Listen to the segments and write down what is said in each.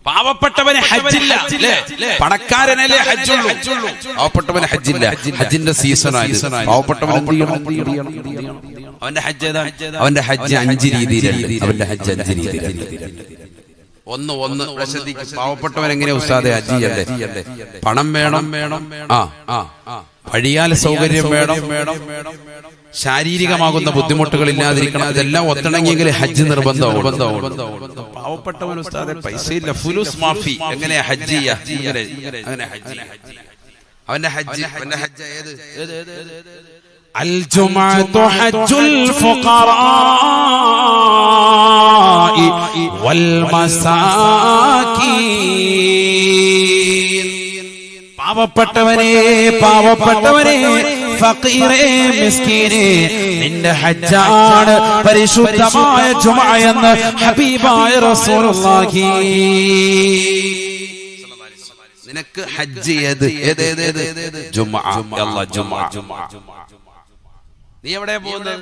പാവപ്പെട്ടവന് ഹജ്ജില്ല, പണക്കാരനല്ലേ ഹജ്ജുള്ളൂ. പാവപ്പെട്ടവന് ഹജ്ജില്ല, ഹജ്ജിന്റെ സീസണാണ്. പാവപ്പെട്ടവൻ അവന്റെ ഹജ്ജ് ഏതാണ്? അവന്റെ ഹജ്ജ് 5 രീതിയിലുണ്ട്. അവന്റെ ഹജ്ജ് 5 രീതിയിലുണ്ട്. ഒന്ന് പാവപ്പെട്ടവൻ എങ്ങനെ ഉസ്താദെ ഹജ്ജ് ചെയ്യണ്ടേ? പണം വേണം, വഴിയാൽ സൗകര്യം വേണം, ശാരീരികമാകുന്ന ബുദ്ധിമുട്ടുകൾ ഇല്ലാതിരിക്കണം. ഇതെല്ലാം ഒത്തിണങ്ങിയെങ്കിൽ ഹജ്ജ് നിർബന്ധവും. പാവപ്പെട്ടവൻ ഉസ്താദെ പൈസ ഇല്ല, ഫുലൂസ് മാഫി, എങ്ങനെ ഹജ്ജ് ചെയ്യാ? അങ്ങനെ ഹജ്ജ് അവന്റെ ഹജ്ജ് ഏത്? الجمعة حج الفقراء والمساكين. പാവപ്പെട്ടവനെ ഫഖീറേ മിസ്കീനേ, നിന്റെ ഹജ്ജാണ് പരിശുദ്ധമായ ജുമഅ എന്ന് ഹബീബായ റസൂലുള്ളാഹി. നിനക്ക് ഹജ്ജ് ഏത്? ജുമഅ. നീ എവിടെ പോകുന്നത്?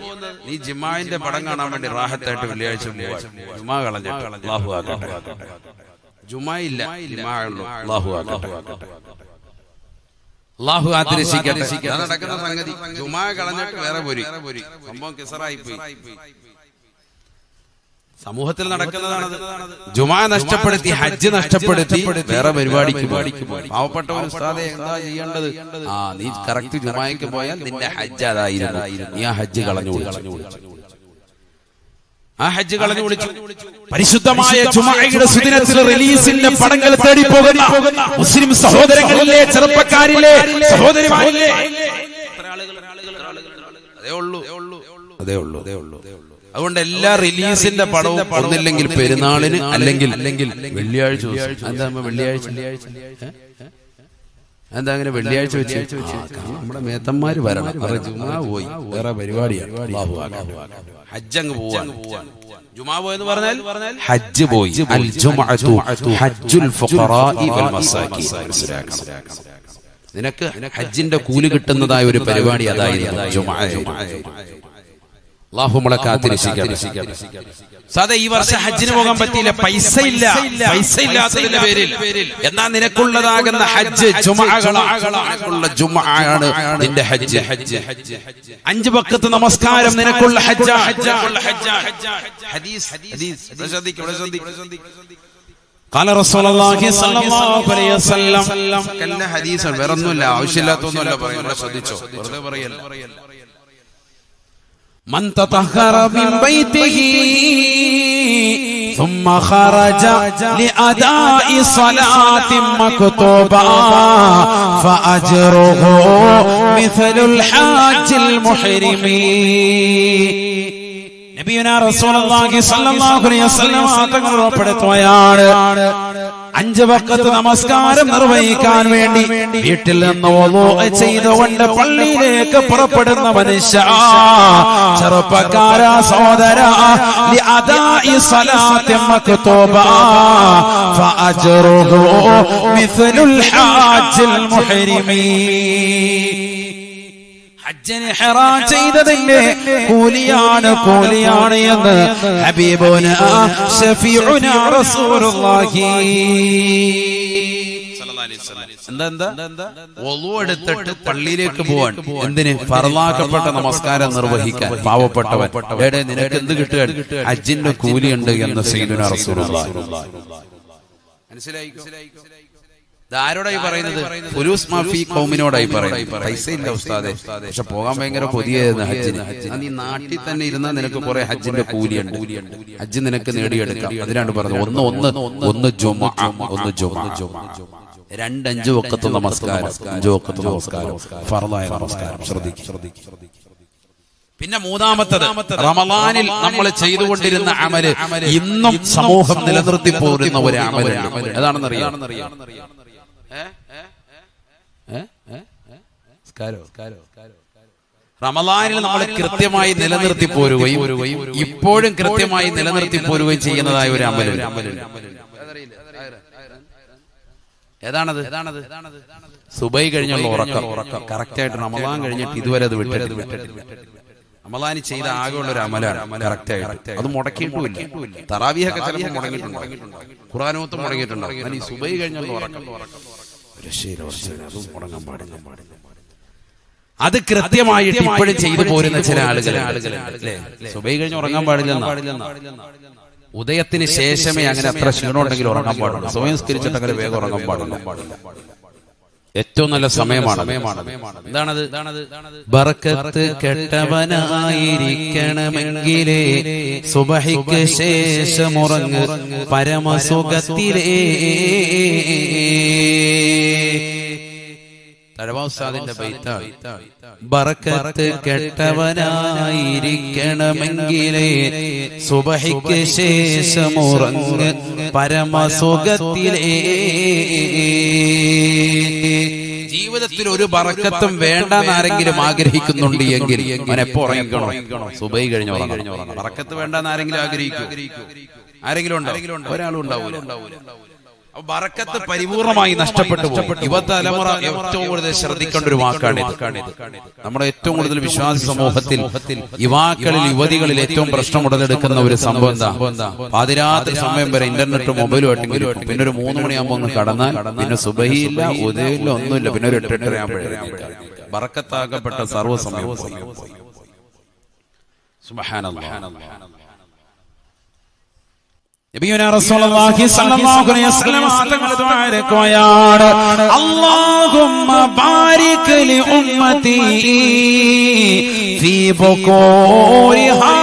നീ ജിമാഇന്റെ പടം കാണാൻ വേണ്ടി റാഹത്തായിട്ട് വെള്ളിയാഴ്ച ജുമാ കളഞ്ഞിട്ട് അല്ലാഹു ആക്കട്ടെ. ജുമാ ഇല്ല, ജുമാ ഉള്ളൂ. അല്ലാഹു ആക്കട്ടെ, അല്ലാഹു ആദരിക്കട്ടെ. നടക്കുന്ന സംഗതി ജുമാ കളഞ്ഞിട്ട് വേറെ പോരി. സംഭവം കിസറായി പോയി. സമൂഹത്തിൽ നടക്കുന്നതാണത്. ജുമാ നഷ്ടപ്പെടുത്തി, ഹജ്ജ് നഷ്ടപ്പെടുത്തി, വേറെ പരിപാടിക്ക് പാവപ്പെട്ടവൻ ഉസ്താദെ എന്താ ചെയ്യേണ്ടത്? നീ കറക്റ്റ് ജുമായ്ക്ക് പോയാൽ നിന്റെ ഹജ്ജ് അതായിരുന്നു. നീ ആ ഹജ്ജ് കളഞ്ഞു വിളിച്ചു. പരിശുദ്ധമായ ജുമാഅയുടെ സുദിനത്തിൽ റിലീസിന്റെ പടങ്ങൾ തേടി പോകുന്ന മുസ്ലിം സഹോദരങ്ങളിലെ, ചെറുപ്പക്കാരിലെ, സഹോദരിമാരിലെ അതേ ഉള്ളൂ. അതുകൊണ്ട് എല്ലാ റിലീസിന്റെ പടവും ഒന്നില്ലെങ്കിൽ പെരുന്നാളിന്, അല്ലെങ്കിൽ വെള്ളിയാഴ്ച. എന്താ അങ്ങനെ വെള്ളിയാഴ്ച വെച്ച്? നമ്മുടെ മേത്തന്മാര് വരണം, ജുമാ പോയി വേറെ പരിപാടിയാണ്. ഹജ്ജങ്ങ് പോവാണ്. ജുമാ പോയെന്ന് പറഞ്ഞാൽ ഹജ്ജ് പോയി. അൽ ജുമഅതു ഹജ്ജുൽ ഫുഖറാഇ വൽ മസാകീൻ. നിനക്ക് ഹജ്ജിന്റെ കൂലി കിട്ടുന്നതായ ഒരു പരിപാടി അതായിരുന്നു ജുമഅ. അല്ലാഹു നമ്മളെ കാത്തിരക്ഷിക്കട്ടെ. സാധാ ഈ വർഷം ഹജ്ജിന് പോകാൻ പറ്റിയില്ല, പൈസ ഇല്ലാത്തതിന്റെ പേരിൽ. എന്നാ നിനക്കുള്ളതാകുന്ന ഹജ്ജ് ജുമഅയാണ് നിന്റെ ഹജ്ജ്. 5 വഖത്ത് നമസ്കാരം നിനക്കുള്ള ഹജ്ജ്. قال رسول الله صلى الله عليه وسلم. കല്ല ഹദീസ് വേറൊന്നുമില്ല, ആവശ്യമില്ലാത്തൊന്നുമല്ല പറയുന്നത്. ശ്രദ്ധിച്ചോ, വെറുതെ പറയല്ല. من تطهر من بيته ثم خرج لأداء صلاة مكتوبة فأجره مثل الحاج المحرم. നബിയുനാ റസൂലുള്ളാഹി സ്വല്ലല്ലാഹു അലൈഹി വസല്ലം തങ്ങൾ ഉറപ്പെടുത്തുകയാണ്, 5 വഖത്ത് നമസ്കാരം നിർവഹിക്കാൻ വേണ്ടി വീട്ടിൽ നിന്ന് വുളൂ ചെയ്തുകൊണ്ട് പള്ളിയിലേക്ക് പുറപ്പെടുന്ന മനുഷ്യ, ചെറുപ്പക്കാരാ സഹോദരാ, ലിഅദാഇ സ്വലാത്തി മക്തൂബ ഫഅജ്റുഹു മിസ്ലുൽ ഹാജിൽ മുഹ്രിമി. ഹജ്ജിന് ഇഹ്റാം ചെയ്തതിന്റെ കൂലിയാണ് എന്ന് ഹബീബുനാ ശഫീഉനാ റസൂലുള്ളാഹി സ്വല്ലല്ലാഹു അലൈഹി വസല്ലം. എന്താ വുളൂ എടുത്തിട്ട് പള്ളിയിലേക്ക് പോവാൻ. എന്തിന്? ഫർളാക്കപ്പെട്ട നമസ്കാരം നിർവഹിക്കാൻ. പാവപ്പെട്ടവൻ നിനക്ക് എന്ത് കിട്ടുക? ഹജ്ജിന്റെ കൂലിയുണ്ട് എന്ന് സയ്യിദുനാ റസൂലുള്ളാഹി. മനസ്സിലായി? ആരോടായി പറയുന്നത്? ഫുലൂസ് മാഫി ഖൗമിനോടായി പറയുന്നത്. പൈസ ഇല്ല ഉസ്താദെ, പക്ഷെ പോകാൻ ഭയങ്കര കൊതിയായിരുന്നു ഹജ്ജിന്. നീ നാട്ടിൽ തന്നെ ഇരുന്നാൽ നിനക്ക് കുറെ ഹജ്ജിന്റെ കൂലിയുണ്ട്, ഹജ്ജ് നിനക്ക് നേടിയെടുക്കാം. അതിനാണ് പറഞ്ഞത് ഒന്ന് ജുമഅ, 2 5 വഖത്ത് നമസ്കാരം, 5 വഖത്ത് നമസ്കാരം, ഫർളായ നമസ്കാരം. ശ്രദ്ധിക്കുക. പിന്നെ മൂന്നാമത്തത്, റമളാനിൽ നമ്മൾ ചെയ്തുകൊണ്ടിരുന്ന അമല് ഇന്നും സമൂഹം നിലനിർത്തി പോരുന്ന ഒരു അമലുണ്ട്. ഏതാണെന്നറിയാം? റമളാനിൽ നമ്മൾ കൃത്യമായി നിലനിർത്തി പോരുകയും ഇപ്പോഴും കൃത്യമായി നിലനിർത്തി പോരുകയും ചെയ്യുന്നതായ ഒരു അമലുണ്ട്. ഏതാണത്? സുബൈ കഴിഞ്ഞുള്ള ഉറക്കം. കറക്റ്റ് ആയിട്ട് റമളാൻ കഴിഞ്ഞിട്ട് ഇതുവരെ അത് വിട്ടിട്ടില്ല. റമളാനി ചെയ്ത ആകെയുള്ള ഒരു അമലാണ് കറക്റ്റ് ആയിട്ട്. അത് മുടക്കിയിട്ടുമില്ല. തറാവീഹൊക്കെ ചിലപ്പോൾ മുടങ്ങിയിട്ടുണ്ടാവും, ഖുർആനോത്തും മുടങ്ങിയിട്ടുണ്ടാവും. ഞാൻ ഈ സുബൈ കഴിഞ്ഞുള്ള ഉറക്കം മുടങ്ങാൻ പാടില്ല. അത് കൃത്യമായിട്ട് ഇപ്പോഴും ചെയ്തു പോരുന്ന ചില ആളുകൾ സുബൈ കഴിഞ്ഞ് ഉറങ്ങാൻ പാടില്ലെന്ന. ഉദയത്തിന് ശേഷമേ അങ്ങനെ അത്ര ക്ഷീണം ഉണ്ടെങ്കിൽ ഉറങ്ങാൻ പാടില്ല. സുബൈ നിസ്കരിച്ചിട്ട് അങ്ങനെ വേഗം ഉറങ്ങാൻ പാടില്ല. ഏറ്റവും നല്ല സമയമാണ്. എന്താണത്? ബർക്കത്ത് കെട്ടവനായിരിക്കണമെങ്കിലേ സുബഹിക്ക് ശേഷം ഉറങ്ങ് പരമസുഖത്തിലേ. തഴവാസാദിന്റെ ബൈത്താണ്. ബർക്കത്ത് കെട്ടവനായിരിക്കണമെങ്കിലേ സുബഹിക്ക് ശേഷം ഉറങ്ങ് പരമസുഖത്തിലേ. ജീവിതത്തിൽ ഒരു ബർക്കത്തും വേണ്ടെന്ന് ആരെങ്കിലും ആഗ്രഹിക്കുന്നുണ്ട് എങ്കിൽ അവൻ എപ്പോ ഉറങ്ങിക്കണോ? സുബൈ കഴിഞ്ഞ് ഉറങ്ങണം. ബർക്കത്ത് വേണ്ടെന്ന് ആരെങ്കിലും ആഗ്രഹിക്കും? ആരെങ്കിലും ഉണ്ടോ? ഒരാളും ഉണ്ടാവൂല. ബർക്കത്ത് പരിപൂർണമായി നഷ്ടപ്പെട്ടു പോകും. യുവതലമുറ ഏറ്റവും കൂടുതൽ ശ്രദ്ധിക്കേണ്ട ഒരു വാക്കാണ്. നമ്മുടെ ഏറ്റവും കൂടുതൽ വിശ്വാസി സമൂഹത്തിൽ യുവാക്കളിൽ യുവതികളിൽ ഏറ്റവും പ്രശ്നം ഉടലെടുക്കുന്ന ഒരു സംഭവം എന്താ? പാതിരാത്രി സമയം വരെ ഇന്റർനെറ്റും മൊബൈലും ആയിട്ട് പിന്നെ ഒരു 3 മണിയാകുമ്പോൾ ഒന്ന് കടന്നാൽ പിന്നെ സുബഹിയില്ല, ഉദയമില്ല, ഒന്നുമില്ല. പിന്നെ ഒരു 8-8:30 ആകുമ്പോഴേക്കും ബർക്കത്താക്കപ്പെട്ട സർവ്വസമയം സുബ്ഹാനല്ലാഹ്. നബിയുനാ റസൂലുള്ളാഹി സ്വല്ലല്ലാഹു അലൈഹി വസല്ലം തങ്ങൾ ദുആ ചെയ്യുകയാണ്, അല്ലാഹുമ്മ ബാരിക് ലി ഉമ്മതി ഫീ ബുകൂരിഹാ.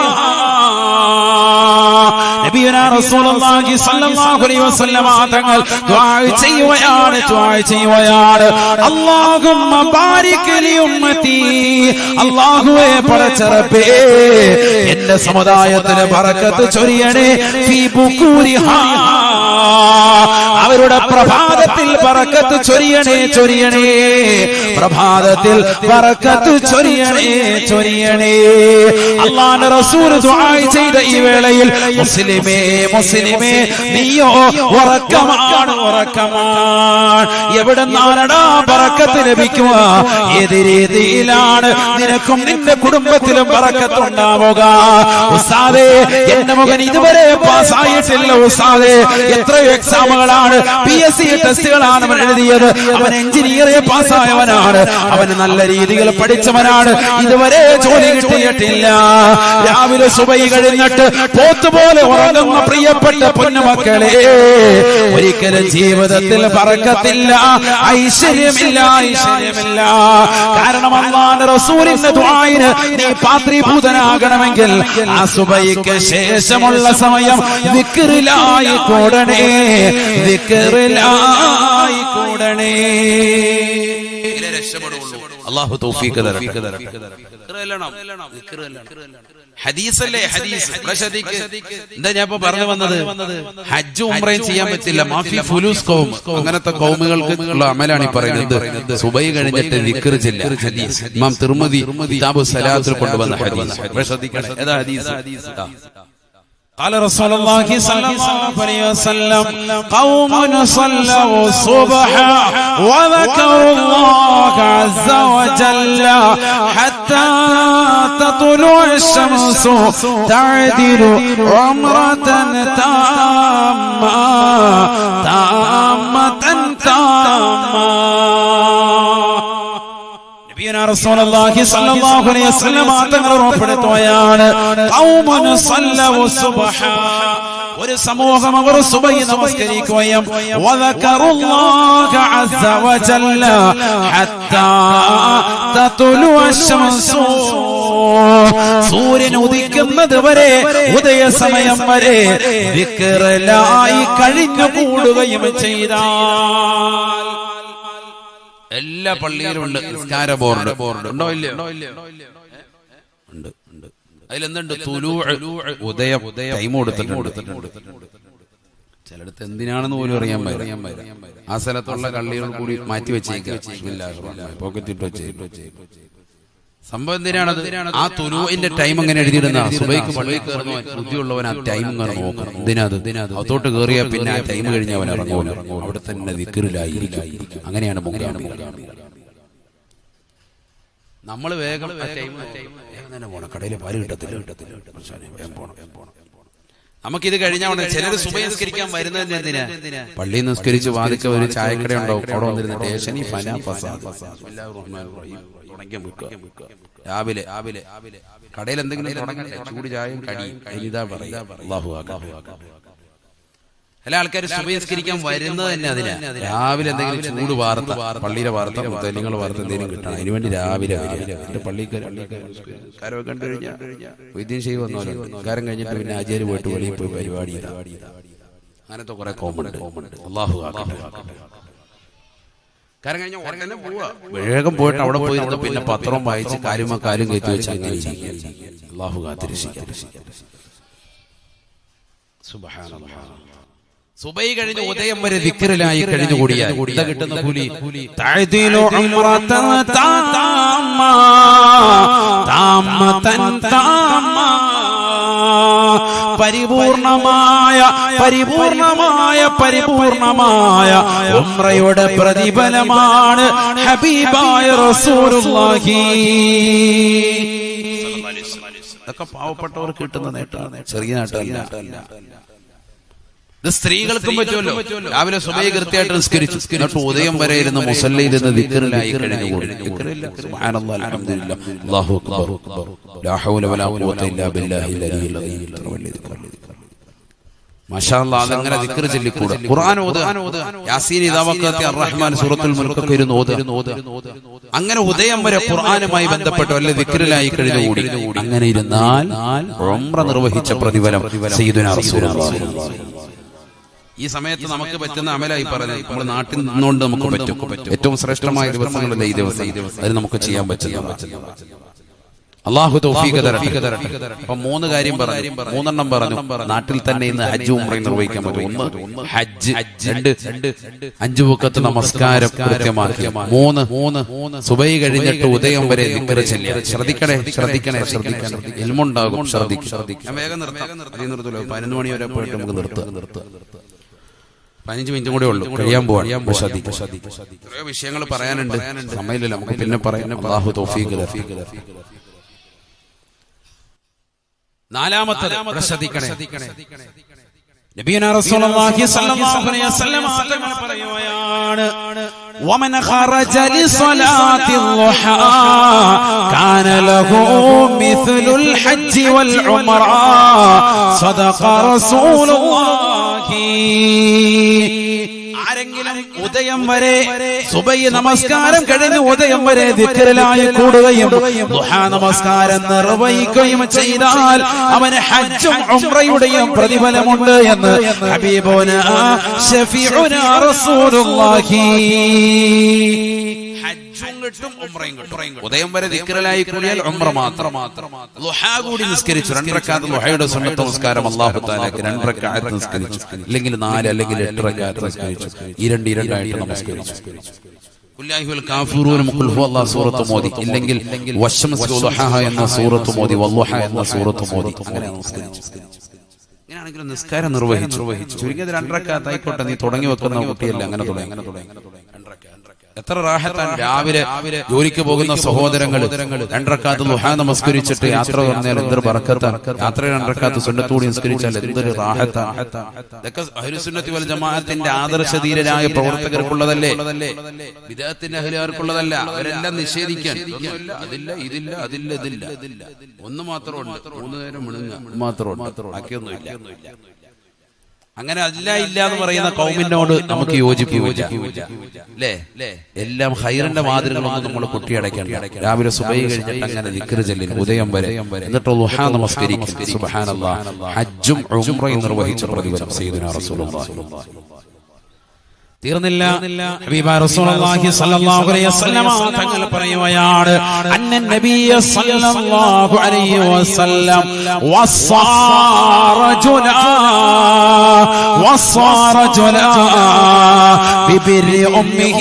നബിയുനാ റസൂലുള്ളാഹി സ്വല്ലല്ലാഹു അലൈഹി വസല്ലം തങ്ങൾ ദുആ ചെയ്യുകയാണ്, അല്ലാഹുമ്മ ബാരിക് ലി ഉമ്മതി. അല്ലാഹുവേ പടച്ചറബേ, എന്റെ സമുദായത്തിന് ബർക്കത്ത് ചൊരിയണേ. ഫീ ബുകൂരിഹാ, അവരുടെ പ്രഭാതത്തിൽ ബർക്കത്ത് ചൊരിയണേ. പ്രഭാതത്തിൽ ബർക്കത്ത് ചൊരിയണേ. അല്ലാഹുവിന്റെ റസൂൽ ദുആ ചെയ്ത ഈ വേളയിൽ മുസ്ലിമേ നീയോ ഉറക്കമാണ്. എവിടെന്നാണടാ ബർക്കത്ത് ലഭിക്കുക? ഏത് രീതിയിലാണ് നിനക്കും നിന്റെ കുടുംബത്തിലും ബർക്കത്ത് ഉണ്ടാവുക? ഉസ്താദേ, എന്റെ മകൻ ഇതുവരെ പാസ്സായിട്ടില്ല. ഉസ്താദേ, എത്രയോ എക്സാമുകളാണ്, PSC ടെസ്റ്റുകളാണ് അവൻ എഴുതിയത്. അവൻ എഞ്ചിനീയറെ പാസ്സായവനാണ്, അവന് നല്ല രീതിയിൽ പഠിച്ചവനാണ്, ഇതുവരെ ജോലി കിട്ടിയിട്ടില്ല. രാവിലെ സുബൈ കഴിഞ്ഞിട്ട് പോത്തുപോലെ ഉറങ്ങുന്ന പ്രിയപ്പെട്ട പൊന്നുമക്കളെ, ഒരിക്കലും ജീവിതത്തിൽ ബർക്കത്തില്ല, ഐശ്വര്യമില്ല. കാരണം അല്ലാഹുവിന്റെ റസൂലിന്റെ ദുആയിന് നീ പാത്രീഭൂതനാകണമെങ്കിൽ ആ സുബൈക്ക് ശേഷമുള്ള സമയം ദിക്റിലായി കൂടണേ. അല്ലാഹു തൗഫീഖ് തരട്ടെ. ഹദീസല്ലേ ഹദീസ്. എന്താ ഞാൻ ഇപ്പൊ പറഞ്ഞു വന്നത്? ഹജ്ജ് ഉംറയും ചെയ്യാൻ പറ്റില്ല. മാഫി ഫുലൂസ് ഖൗം, അങ്ങനത്തെ ഖൗമുകൾക്ക് ഉള്ള അമലാണ് ഈ പറയുന്നത്. സുബൈ കഴിഞ്ഞിട്ട് ദിക്ർ ചെല്ല. ഹദീസ് ഇമാം തിർമിദി കിതാബു സലാത്തിൽ കൊണ്ടുവന്ന ഹദീസ്. ശ്രദ്ധിക്കണം, ഏതാ ഹദീസ്? قال رسول الله صلى الله عليه وسلم قوم صلوا الصبح وذكروا الله عز وجل حتى تطلع الشمس تعدل عمرة تامة റസൂലുള്ളാഹി സ്വല്ലല്ലാഹു അലൈഹി വസല്ലം തങ്ങൾ ഉറപ്പെടുത്തുകയാണ്, ഖൗമുൻ സല്ലവു സുബ്ഹ, ഒരു സമൂഹം അവർ സുബഹി നമസ്കരിക്കുകയും വദകറുല്ലാഹ അസ്സ വജല്ല ഹത്താ തതുലുഅ ശംസു, സൂര്യൻ ഉദിക്കുന്നത് വരെ, ഉദയസമയം വരെ ദിക്റിലായി കഴിഞ്ഞു കൂടുകയും ചെയ്താൽ. എല്ലാ പള്ളിയിലും ഉണ്ട് നിസ്കാര ബോർഡ്. ഉണ്ടോ ഇല്ലയോ? ഉണ്ട്. അതിലെന്തുണ്ട്? ഉദയം ടൈം കൊടുത്തിട്ടുണ്ട്. ചിലടത്ത് എന്തിനാണെന്ന് പോലും അറിയാൻ പറ്റില്ല. ആ സ്ഥലത്തുള്ള കള്ളികൾ കൂടി മാറ്റി വെച്ചേക്കാം, പോക്കറ്റിട്ട് വെച്ചേക്കും. സംഭവം എന്തിനാണത്? ആ തുലൂഇന്റെ ടൈം അങ്ങനെ എഴുതിയിടുന്ന സുബൈക്ക് പള്ളിയിൽ കയറുന്നവൻ ബുദ്ധിയുള്ളവൻ ആ ടൈം ഇങ്ങനെ നോക്കണം. ഇതിനത് അകത്തോട്ട് കയറിയാൽ പിന്നെ ആ ടൈം കഴിഞ്ഞ് അവൻ ഇറങ്ങുമല്ലോ, അവിടെ തന്നെ ദിക്റിലായിരിക്കും. അങ്ങനെയാണ് നമ്മൾ വേഗം അങ്ങനെ പോണം, കടയിൽ പാല് കിട്ടത്തില്ല. നമുക്കിത് കഴിഞ്ഞാൽ ഉടനെ ചിലർ സുബഹി നിസ്കരിക്കാൻ വരുന്നത് എന്തിനാ? പള്ളി നിസ്കരിച്ച് വാദിച്ച ഒരു ചായക്കട ഉണ്ടാവും, അവിടെ വന്നിരുന്നിട്ട് രാവിലെ കടയിൽ എന്തെങ്കിലും തുടങ്ങട്ടെ, ചൂട് ചായയും കടിയും ഇതാ പറയാ. അല്ലാഹു അക്ബർ. എല്ലാ ആൾക്കാരും സുബഹി നിസ്കരിക്കാൻ വരുന്നത് തന്നെ അതിനാ. രാവിലെ എന്തെങ്കിലും ചൂട് വാർത്ത, പള്ളിയിലെ വാർത്ത, മുത്തലിങ്ങളുടെ വാർത്ത എന്തെങ്കിലും കിട്ടണം, അതിനുവേണ്ടി രാവിലെ എന്റെ പള്ളിക്കാരൊക്കെ കണ്ടു കഴിഞ്ഞാൽ വൈദ്യം ചെയ്ത് വന്നോലോ. കാരം കഴിഞ്ഞിട്ട് പിന്നെ ആചാര്യ പോയിട്ട് വെളിയിൽ പോയി പരിപാടി അങ്ങനത്തെ കുറെ കോമുണ്ട്. അല്ലാഹു അക്ബർ. കാരം കഴിഞ്ഞ ഉടനെ പോവാ, വേഗം പോയിട്ട് അവിടെ പോയിരുന്ന് പിന്നെ പത്രം വായിച്ച് കാലും കയറ്റി വെച്ച് അങ്ങനെ അല്ലാഹു കാത്തിരക്ഷിക്കാൻ. സുബ്ഹാനല്ലാഹ്. സുബഹി കഴിഞ്ഞ് ഉദയം വരെ ദിക്റിലായി കഴിഞ്ഞുകൂടിയാൽ കിട്ടുന്ന കൂലി തഅദീലു ഉംറതൻ താമ്മ താമ്മതൻ താമ്മ. പരിപൂർണമായ ഉംറയുടെ പ്രതിഫലമാണ് ഹബീബായ റസൂലുള്ളാഹി. ഇതൊക്കെ പാവപ്പെട്ടവർക്ക് കിട്ടുന്ന നേട്ടമാണ്, ചെറിയ നേട്ടമല്ല. ഇത് സ്ത്രീകൾക്കും പറ്റുമല്ലോ. രാവിലെ സുബഹി കൃത്യമായിട്ട് നിസ്കരിച്ചു, എന്നിട്ട് ഉദയം വരെ ഇരുന്ന് മുസല്ലയിൽ നിന്ന് ദിക്റിലായി കഴിഞ്ഞുകൂടി. സുബ്ഹാനല്ലാഹ്, അൽഹംദുലില്ലാഹ്, അല്ലാഹു അക്ബർ, ലാ ഹൗല വലാ ഖുവത ഇല്ലാ ബില്ലാഹിൽ അലിയിൽ അദീം. മാഷാഅല്ലാഹ്, അതങ്ങനെ ദിക്ർ ചൊല്ലിക്കൂടാ. ഖുർആൻ ഓതുക, യാസീൻ ഇദാ വഖഅത്തി അർറഹ്മാൻ, സൂറത്തുൽ മുൽക്കൊക്കെ ഇരുന്ന് ഓതുക. അങ്ങനെ ഉദയം വരെ ഖുർആനുമായി ബന്ധപ്പെട്ട് വല്ല ദിക്റിലായി കഴിഞ്ഞുകൂടി. അങ്ങനെ ഇരുന്നാൽ ഉംറ നിർവഹിച്ച പ്രതിഫലം സയ്യിദുനാ റസൂലുള്ളാഹി. ഈ സമയത്ത് നമുക്ക് പറ്റുന്ന അമലായി പറഞ്ഞത് നമ്മുടെ നാട്ടിൽ നിന്നുകൊണ്ട് നമുക്ക് പറ്റും. ഏറ്റവും ശ്രേഷ്ഠമായ ദിവസങ്ങളല്ലേ ഈ ദിവസം, അത് നമുക്ക് ചെയ്യാൻ പറ്റുന്ന. അല്ലാഹു തൗഫീഖ് തരട്ടെ. അപ്പൊ 3 കാര്യം പറഞ്ഞു, 3 പറഞ്ഞു. നാട്ടിൽ തന്നെ ഇന്ന് ഹജ്ജ് ഉംറയും നിർവഹിക്കാൻ പറ്റും. 1 ഹജ്ജ്, 2 5 വഖത്ത് നമസ്കാരം കൃത്യമാക്കി, 3 സുബഹി കഴിഞ്ഞിട്ട് ഉദയം വരെ ദിക്ർ ചൊല്ലുക. ശ്രദ്ധിക്കണേ. ഇൽമുണ്ടാകും, ശ്രദ്ധിക്കും. ഞാൻ വേഗം നിർത്തൂല, 11 മണി വരെ പോയിട്ട് നമുക്ക് നിർത്താം. 15 മിനിറ്റും കൂടെ ഉള്ളൂ, കഴിയാൻ പോവാൻ. കുറേ വിഷയങ്ങൾ പറയാനുണ്ട്, സമയമില്ല, നമുക്ക് പിന്നെ പറയാൻ. അല്ലാഹു തൗഫീഖ് തരട്ടെ. 4-മത്തെ ശ്രദ്ധിക്കണേ. നബിയുനാ റസൂലുള്ളാഹി സ്വല്ലല്ലാഹു അലൈഹി വസല്ലം തങ്ങൾ പറയുകയാണ്, വമൻ ഖറജ ലിസ്വലാത്തി ളുഹാ കാന ലഹു മിസ്ലുൽ ഹജ്ജി വൽ ഉംറ സദഖ റസൂലുള്ളാഹി. ആരെങ്കിലും ഉദയം വരെ സുബഹി നമസ്കാരം കഴിഞ്ഞ് ഉദയം വരെ ദിക്റിലായി കൂടുകയും ദുഹാ നമസ്കാരം നിർവഹിക്കുകയും ചെയ്താൽ അവന് ഹജ്ജും ഉംറയുടെയും പ്രതിഫലമുണ്ട് എന്ന് ഹബീബുനാ ശഫീഉനാ റസൂലുള്ളാഹി. ഉദയം വരെ ദിക്റിലായി കൂടിയാൽ ഉംറ മാത്രം. ളുഹാ കൂടി നിസ്കരിച്ചു, 2 റക്അത്ത് ളുഹയുടെ സുന്നത്ത് നമസ്കാരം അല്ലാഹു തആലക്ക് 2 റക്അത്ത് നിസ്കരിച്ചു, അല്ലെങ്കിൽ 4 അല്ലെങ്കിൽ 8 റക്അത്ത് നിസ്കരിച്ചു, 2 ആയിട്ട് നമസ്കരിച്ചു. ഖുൽയാഹുൽ കാഫിറൂൻ ഖുൽ ഹുവല്ലാഹു സൂറത്ത് മോദി, ഇല്ലെങ്കിൽ വശംസു വളുഹാ എന്ന സൂറത്ത് മോദി, വളുഹ എന്ന സൂറത്ത് മോദി. അങ്ങനെ നമസ്കരിച്ചു. ഇങ്ങനെയാണെങ്കിലും നിസ്കാരം നിർവഹിച്ചു. ചുരുങ്ങിയത് 2 റക്അത്ത് ആയിക്കോട്ടെ, നീ തുടങ്ങി വെക്കുന്ന കുട്ടിയല്ല, അങ്ങനെ തുടങ്ങി. എത്ര റാഹത്താണ്. രാവിലെ ജോലിക്ക് പോകുന്ന സഹോദരങ്ങൾ 2 റക്അത്ത് ളുഹാ നമസ്കരിച്ചിട്ട് യാത്ര പറഞ്ഞാൽ എന്തൊരു ബറക്കത്താണ്. യാത്ര 2 റക്അത്ത് സുന്നത്തൂടി നിസ്കരിച്ചാൽ എന്തൊരു റാഹത്താണ്. ഇതൊക്കെ അഹ്ലുസുന്നത്തി വൽ ജമാഅത്തിന്റെ ആദർശധീരരായ പ്രവർത്തകർക്കുള്ളതല്ലേ, ബിദ്അത്തിന്റെ അഹ്ലുകാർക്കുള്ളതല്ല. അവരെല്ലാം നിഷേധിക്കാൻ അതില്ല. ഒന്ന് മാത്രമുണ്ട്, 3 നേരം മുണുങ്ങ മാത്രമുണ്ട്, ബാക്കിയൊന്നുമില്ല. അങ്ങനെ ഇല്ല എന്ന് പറയുന്ന കൗമിനോട് നമുക്ക് യോജിപ്പില്ല, അല്ലേ? എല്ലാം ഖൈറിന്റെ മാതൃകളൊന്നും നമ്മൾ കൊട്ടിയടയ്ക്കണ്ട. രാവിലെ സുബഹി കഴിഞ്ഞിട്ട് അങ്ങനെ ദിക്ർ ചൊല്ലി ഉദയം വരെ, എന്നിട്ട് ളുഹാ നമസ്കരിക്കും. സുബ്ഹാനല്ലാഹ്, ഹജ്ജും ഉംറയും നിർവഹിച്ച പ്രതിഫലം സയ്യിദുനാ റസൂലുള്ളാഹി. തീർന്നില്ല. ഹബീബായ റസൂലുള്ളാഹി സ്വല്ലല്ലാഹു അലൈഹി വസല്ലം തങ്ങൾ പറയുകയാണ്, അന്ന നബിയ സ്വല്ലല്ലാഹു അലൈഹി വസല്ലം വസ്സാറജുലാ وصار رجلا ببر أمه.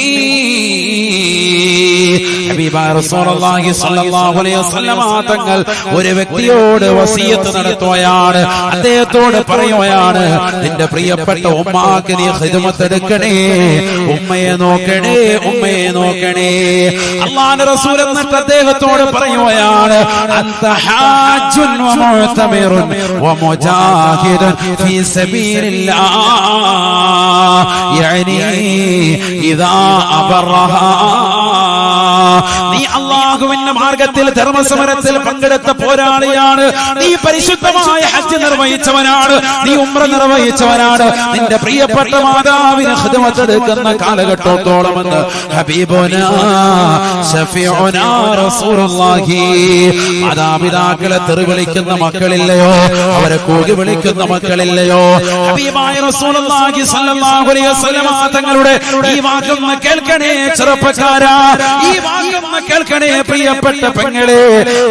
ഹബീബായ റസൂലുള്ളാഹി സ്വല്ലല്ലാഹു അലൈഹി വസല്ലം തങ്ങൾ ഒരു വ്യക്തിയോട് വസിയത്ത് നടത്തുകയാണ്. അദ്ദേഹത്തോട് പറയുകയാണ്, നിന്റെ പ്രിയപ്പെട്ട ഉമ്മാക്ക് നീ ഖിദ്മത്ത് എടുക്കണേ, ഉമ്മയെ നോക്കണേ, ഉമ്മയെ നോക്കണേ. അല്ലാഹുവിന്റെ റസൂൽ എന്നിട്ട് അദ്ദേഹത്തോട് പറയുകയാണ്, അൻത ഹാജുൻ വമുഅ്തമിറുൻ വമുജാഹിദുൻ ഫീ സബീലില്ലാഹ് യഅനി ഇദാ അബറഹാ. നീ അല്ലാഹുവിന്റെ മാർഗത്തിൽ ധർമ്മസമരത്തിൽ പങ്കെടുത്ത പോരാളിയാണ്, നീ പരിശുദ്ധമായ ഹജ്ജ് നിർവഹിച്ചവനാണ്, നീ ഉംറ നിർവഹിച്ചവനാണ്. നിന്റെ പ്രിയപ്പെട്ട മാതാവിന് ഖിദ്മത്ത് എടുക്കുന്ന കാലഘട്ടത്തോളം എന്ന് ഹബീബുനാ ശഫീഉനാ റസൂലുള്ളാഹി. മാതാപിതാക്കളെ തെറി വിളിക്കുന്ന മക്കളില്ലയോ, അവരെ കൂകി വിളിക്കുന്ന മക്കളില്ലയോ? ഹബീബായ റസൂലുള്ളാഹി സ്വല്ലല്ലാഹു അലൈഹി വസല്ലം തങ്ങളുടെ ഈ വാക്കൊന്ന് കേൾക്കണേ ചെറുപ്പക്കാരാ, ഈ വാക്കൊന്ന് കേൾക്കണേ പ്രിയപ്പെട്ട പെങ്ങളെ.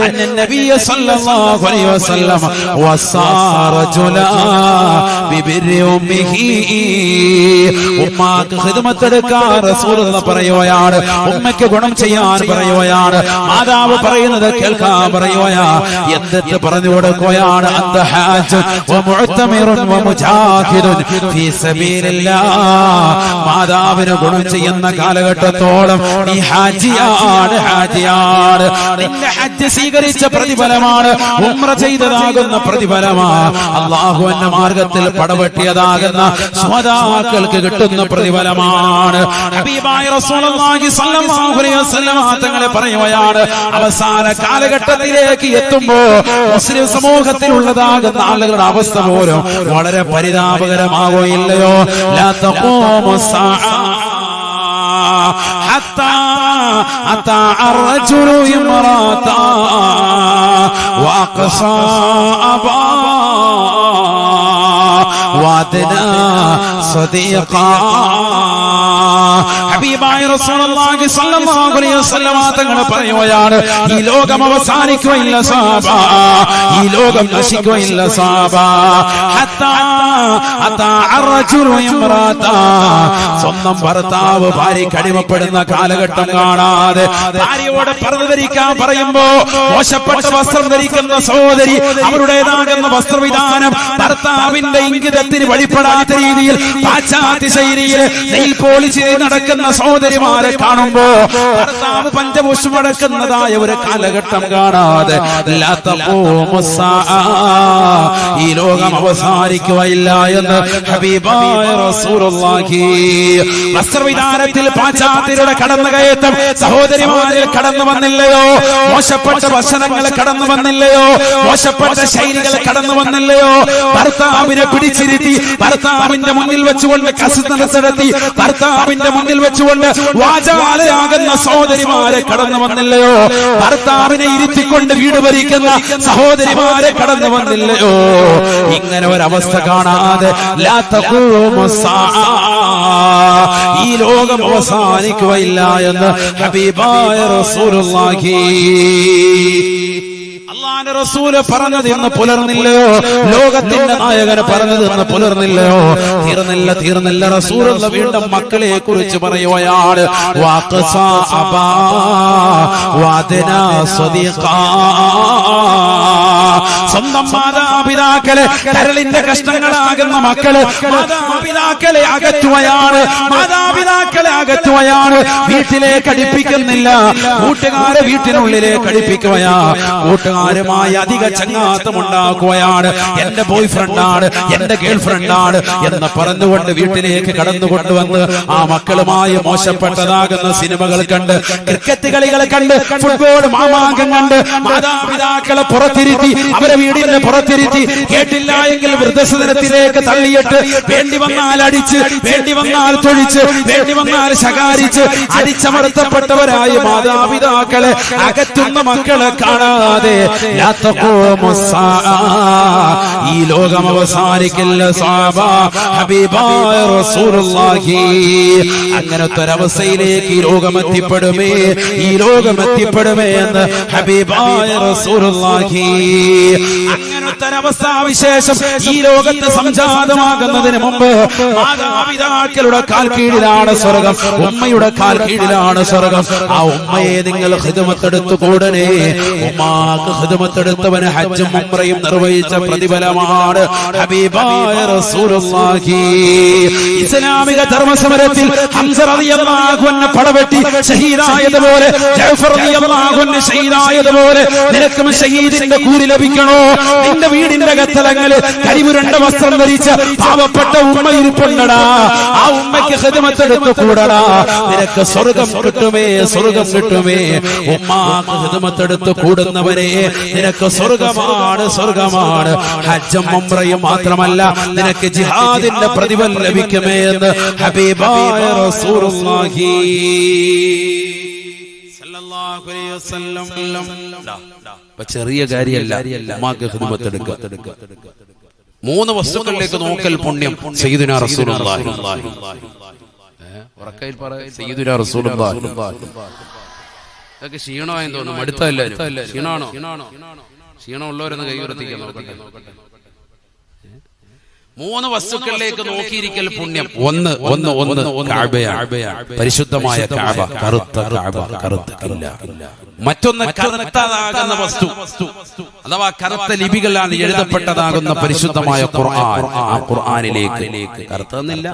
അന്ന നബിയ സല്ലല്ലാഹു അലൈഹി വസല്ലം വസാറ ജുലാ ബിബിരി ഉമ്മിഹി. ഉമ്മാക്ക് ഖിദ്മത്ത് എടുക്കാൻ റസൂലുള്ളാഹി പറയുകയാണ്, ഉമ്മയ്ക്ക് ഗുണം ചെയ്യാൻ പറയുകയാണ്, മാതാവ് പറയുന്നത് കേൾക്കാൻ പറയുകയാ. എന്നിട്ട് പറഞ്ഞു കൊടുക്കുകയാണ്, അന്ത ഹാജ് വമുഅ്തമിറുൻ വമുജാഹിദുൻ ഫീ സബീലില്ലാഹ്. മാതാവിന് ഗുണം ചെയ്യുന്ന കാലഘട്ടത്തോളം നീ ഹാജിയാണ്, ഹാജിയാണ്. നിന്റെ ഹജ്ജ് സ്വീകരിച്ച പ്രതിഫലമാണ്, ഉംറ ചെയ്തതാകുന്ന പ്രതിഫലമാണ്, അല്ലാഹുവിന്റെ മാർഗത്തിൽ പടവെട്ടിയതാകുന്ന സ്വഹാബാക്കൾക്ക് കിട്ടുന്ന പ്രതിഫലമാണ്. ഹബീബായ റസൂലുള്ളാഹി സ്വല്ലല്ലാഹു അലൈഹി വസല്ലം തങ്ങളെ പറയുകയാണ്, അവസാന കാലഘട്ടത്തിലേക്ക് എത്തുമ്പോ മുസ്ലിം സമൂഹത്തിലുള്ളതാകുന്ന ആളുകളുടെ അവസ്ഥ പോലും വളരെ പരിതാപകരമാവുകയില്ലയോ? ലാ തഖൂമു സാഅ حتى أتى الرجل امرأته وأقصى أباه وأدنى صديقا. ഹബീബായ റസൂലുള്ളാഹി സ്വല്ലല്ലാഹു അലൈഹി വസല്ലം തങ്ങൾ പറയുകയാണ്, ഈ ലോകം അവസാനിക്കുകയില്ല സഹാബ, ഈ ലോകം നശിക്കുകയില്ല സഹാബ. ഹത്താ അതാ അർറജുലു ഇംറാതാ. സ്വന്തം ഭർത്താവ് ഭാര്യയ്ക്ക് അടിമപ്പെടുന്ന കാലഘട്ടം കാണാതെ ഭാര്യയോട് പർദ്ദ ധരിക്കാൻ പറയുമ്പോ മോശപ്പെട്ട വസ്ത്രം ധരിക്കുന്ന സഹോദരി അവരുടേതാകുന്ന വസ്ത്രവിധാനം ഭർത്താവിന്റെ ഇംഗിതത്തിന് വഴിപ്പെടാത്ത രീതിയിൽ പാശ്ചാത്യ ശൈലിയിൽ നെയിൽ പോളിച്ച് നടക്കുന്ന സഹോദരിമാരെ കാണുമ്പോ ഭർത്താവ് പഞ്ചപുഷ്പം അടക്കുന്നതായ ഒരു കാലഘട്ടം കാണാതെ ഈ ലോകം അവസാനിക്കുകയില്ല എന്ന് ഹബീബായ റസൂലുള്ളാഹി. വസ്ത്രവിധാനത്തിൽ പാശ്ചാത്യരുടെ കടന്നുകയറ്റം സഹോദരിമാരിൽ കടന്നു വന്നില്ലയോ? മോശപ്പെട്ട ഭക്ഷണങ്ങൾ കടന്നു വന്നില്ലയോ? മോശപ്പെട്ട ശൈലികൾ കടന്നു വന്നില്ലയോ? ഭർത്താവിനെ പിടിച്ചിരുത്തി ഭർത്താവിന്റെ മുന്നിൽ വെച്ചുകൊണ്ട് കസിനടത്തി ഭർത്താവിന്റെ മുന്നിൽ വെച്ചുകൊണ്ട് വാചാലയാകുന്ന സഹോദരിമാരെ കടന്നു വന്നില്ലയോ? ഭർത്താവിനെ ഇരുത്തിക്കൊണ്ട് വീട് ഭരിക്കുന്ന സഹോദരിമാരെ കടന്നു വന്നില്ലയോ? ഇങ്ങനെ ഒരവസ്ഥ കാണാതെ ലാ തഖൂമു സാഅ, ഈ ലോകം അവസാനിക്കുകയില്ല എന്ന് ഹബീബായ റസൂലുള്ളാഹി. അല്ലാഹുവിന്റെ റസൂല് പറഞ്ഞത് ഇന്ന് പുലർന്നില്ലയോ? ലോകത്തിന്റെ നായകന് പറഞ്ഞത് ഇന്ന് പുലർന്നില്ലയോ? തീർന്നില്ല. റസൂലുള്ള വീണ്ടും മക്കളെ കുറിച്ച് പറയുകയാണ്, വഖസാ അബാ വഅദ്നാ സ്വദീഖാ. സ്വന്തം മാതാപിതാക്കളെ കരളിന്റെ കഷ്ണങ്ങളാകുന്ന മക്കള് മാതാപിതാക്കളെ അകറ്റുകയാണ്, വീട്ടിലേക്ക് അടുപ്പിക്കുന്നില്ല, കൂട്ടുകാരെ വീട്ടിനുള്ളിലേക്ക് അടുപ്പിക്കുകയാ, കൂട്ടുകാരുമായി അധിക ചങ്ങാത്തം ഉണ്ടാക്കുകയാണ്. എന്റെ ബോയ് ഫ്രണ്ടാണ്, എന്റെ ഗേൾ ഫ്രണ്ടാണ് എന്ന് പറഞ്ഞുകൊണ്ട് വീട്ടിലേക്ക് കടന്നു കൊണ്ടുവന്ന് ആ മക്കളുമായി മോശപ്പെട്ടതാകുന്ന സിനിമകൾ കണ്ട്, ക്രിക്കറ്റ് കളികൾ കണ്ട്, ഫുട്ബോൾ മാമാങ്കം കണ്ട് മാതാപിതാക്കളെ പുറത്തിരുത്തി, അവരെ വീടിന്റെ പുറത്തിരുത്തി, കേട്ടില്ല എങ്കിൽ വൃദ്ധസദനത്തിലേക്ക് തള്ളിയിട്ട് വേണ്ടി വന്നാൽ അടിച്ച്, വേണ്ടി വന്നാൽ തൊഴിച്ച്, വേണ്ടി വന്നാൽ ശകാരിച്ച് അടിച്ചമർത്തപ്പെട്ടവരായ മാതാപിതാക്കളെ അകറ്റുന്ന മക്കളെ കാണാതെ ഈ ലോകം അവസാനിക്കില്ല സഹാബ. ഹബീബായ റസൂലുള്ളാഹി അങ്ങനത്തെ ഒരവസ്ഥയിലേക്ക് ഈ ലോകം എത്തിപ്പെടുമേ എന്ന് ഹബീബായ റസൂലുള്ളാഹി. അങ്ങനത്തെ അവസ്ഥാവിശേഷം ഈ ലോകത്ത് സംജാതമാകുന്നതിന് മുമ്പ് മാതാപിതാക്കളുടെ കാൽ കീഴിലാണ് സ്വർഗം, ഉമ്മയുടെ കാൽ കീഴിലാണ് സ്വർഗം. ആ ഉമ്മയെ നിങ്ങൾ ഖിദ്മത്തെടുത്തു കൂടനെ. ഉമ്മാക്ക് ഖിദ്മത്തെടുത്തവന് ഹജ്ജും ഉംറയും നിർവഹിച്ച പ്രതിഫലമാണ് ഹബീബായ റസൂലുള്ളാഹി. ഇസ്ലാമിക ധർമ്മസമരത്തിൽ ഹംസ റളിയല്ലാഹു അൻഹു പടവെട്ടി ഷഹീദായതുപോലെ, ജഅഫർ റളിയല്ലാഹു അൻഹു ഷഹീദായതുപോലെ നിനക്കും ഷഹീദിന്റെ കൂലി ലഭിക്കണോ? നിന്റെ വീടിന്റെ കത്തലങ്ങളിൽ കരിപുരണ്ട വസ്ത്രം ധരിച്ച പാവപ്പെട്ട ഉമ്മ ഇരിപ്പുണ്ടടാ. ആ ഉമ്മയ്ക്ക് ഖിദ്മത്തെടുത്തു കൂടടാ, നിനക്ക് സ്വർഗം കിട്ടുമേ, സ്വർഗം കിട്ടുമേ. ഉമ്മാക്ക് ഖിദ്മത്തെടുത്തു കൂടുന്നവരെ നിനക്ക് സ്വർഗമാണ്, സ്വർഗമാണ്. ഹജ്ജും ഉംറയും മാത്രമല്ല, നിനക്ക് ജിഹാദിന്റെ പ്രതിഫലം ലഭിക്കുമേ എന്ന് ഹബീബായ റസൂലുള്ളാഹി സല്ലല്ലാഹു അലൈഹി വസല്ലം. ചെറിയ കാര്യമല്ല ഉമ്മാക്ക് ഖിദ്മത്തെടുക്കുക. 3 വസ്തുക്കളിലേക്ക് നോക്കൽ പുണ്യം സയ്യിദുനാ റസൂലുള്ളാഹി. ഉറക്കയിൽ പറ സയ്യിദുനാ റസൂലുള്ളാഹി. ഇതൊക്കെ ക്ഷീണമായെന്ന് തോന്നുന്നു. അടുത്തല്ല ക്ഷീണമാണോ? ക്ഷീണമുള്ളവരെന്ന് കൈ ഉയർത്തിക്കാൻ നോക്കട്ടെ. 3 വസ്തുക്കളിലേക്ക് നോക്കിയിരിക്കൽ പുണ്യം. ഒന്ന് പരിശുദ്ധമായ കഅബ, കറുത്ത കഅബ, കറുത്ത കില്ല. മറ്റൊന്ന് കറുത്തതാകുന്ന വസ്തു അഥവാ കറുത്ത ലിപികളാണ് എഴുതപ്പെട്ടതാകുന്ന പരിശുദ്ധമായ ഖുർആൻ. ആ ഖുർആനിലേക്ക് കറുത്തന്നില്ല,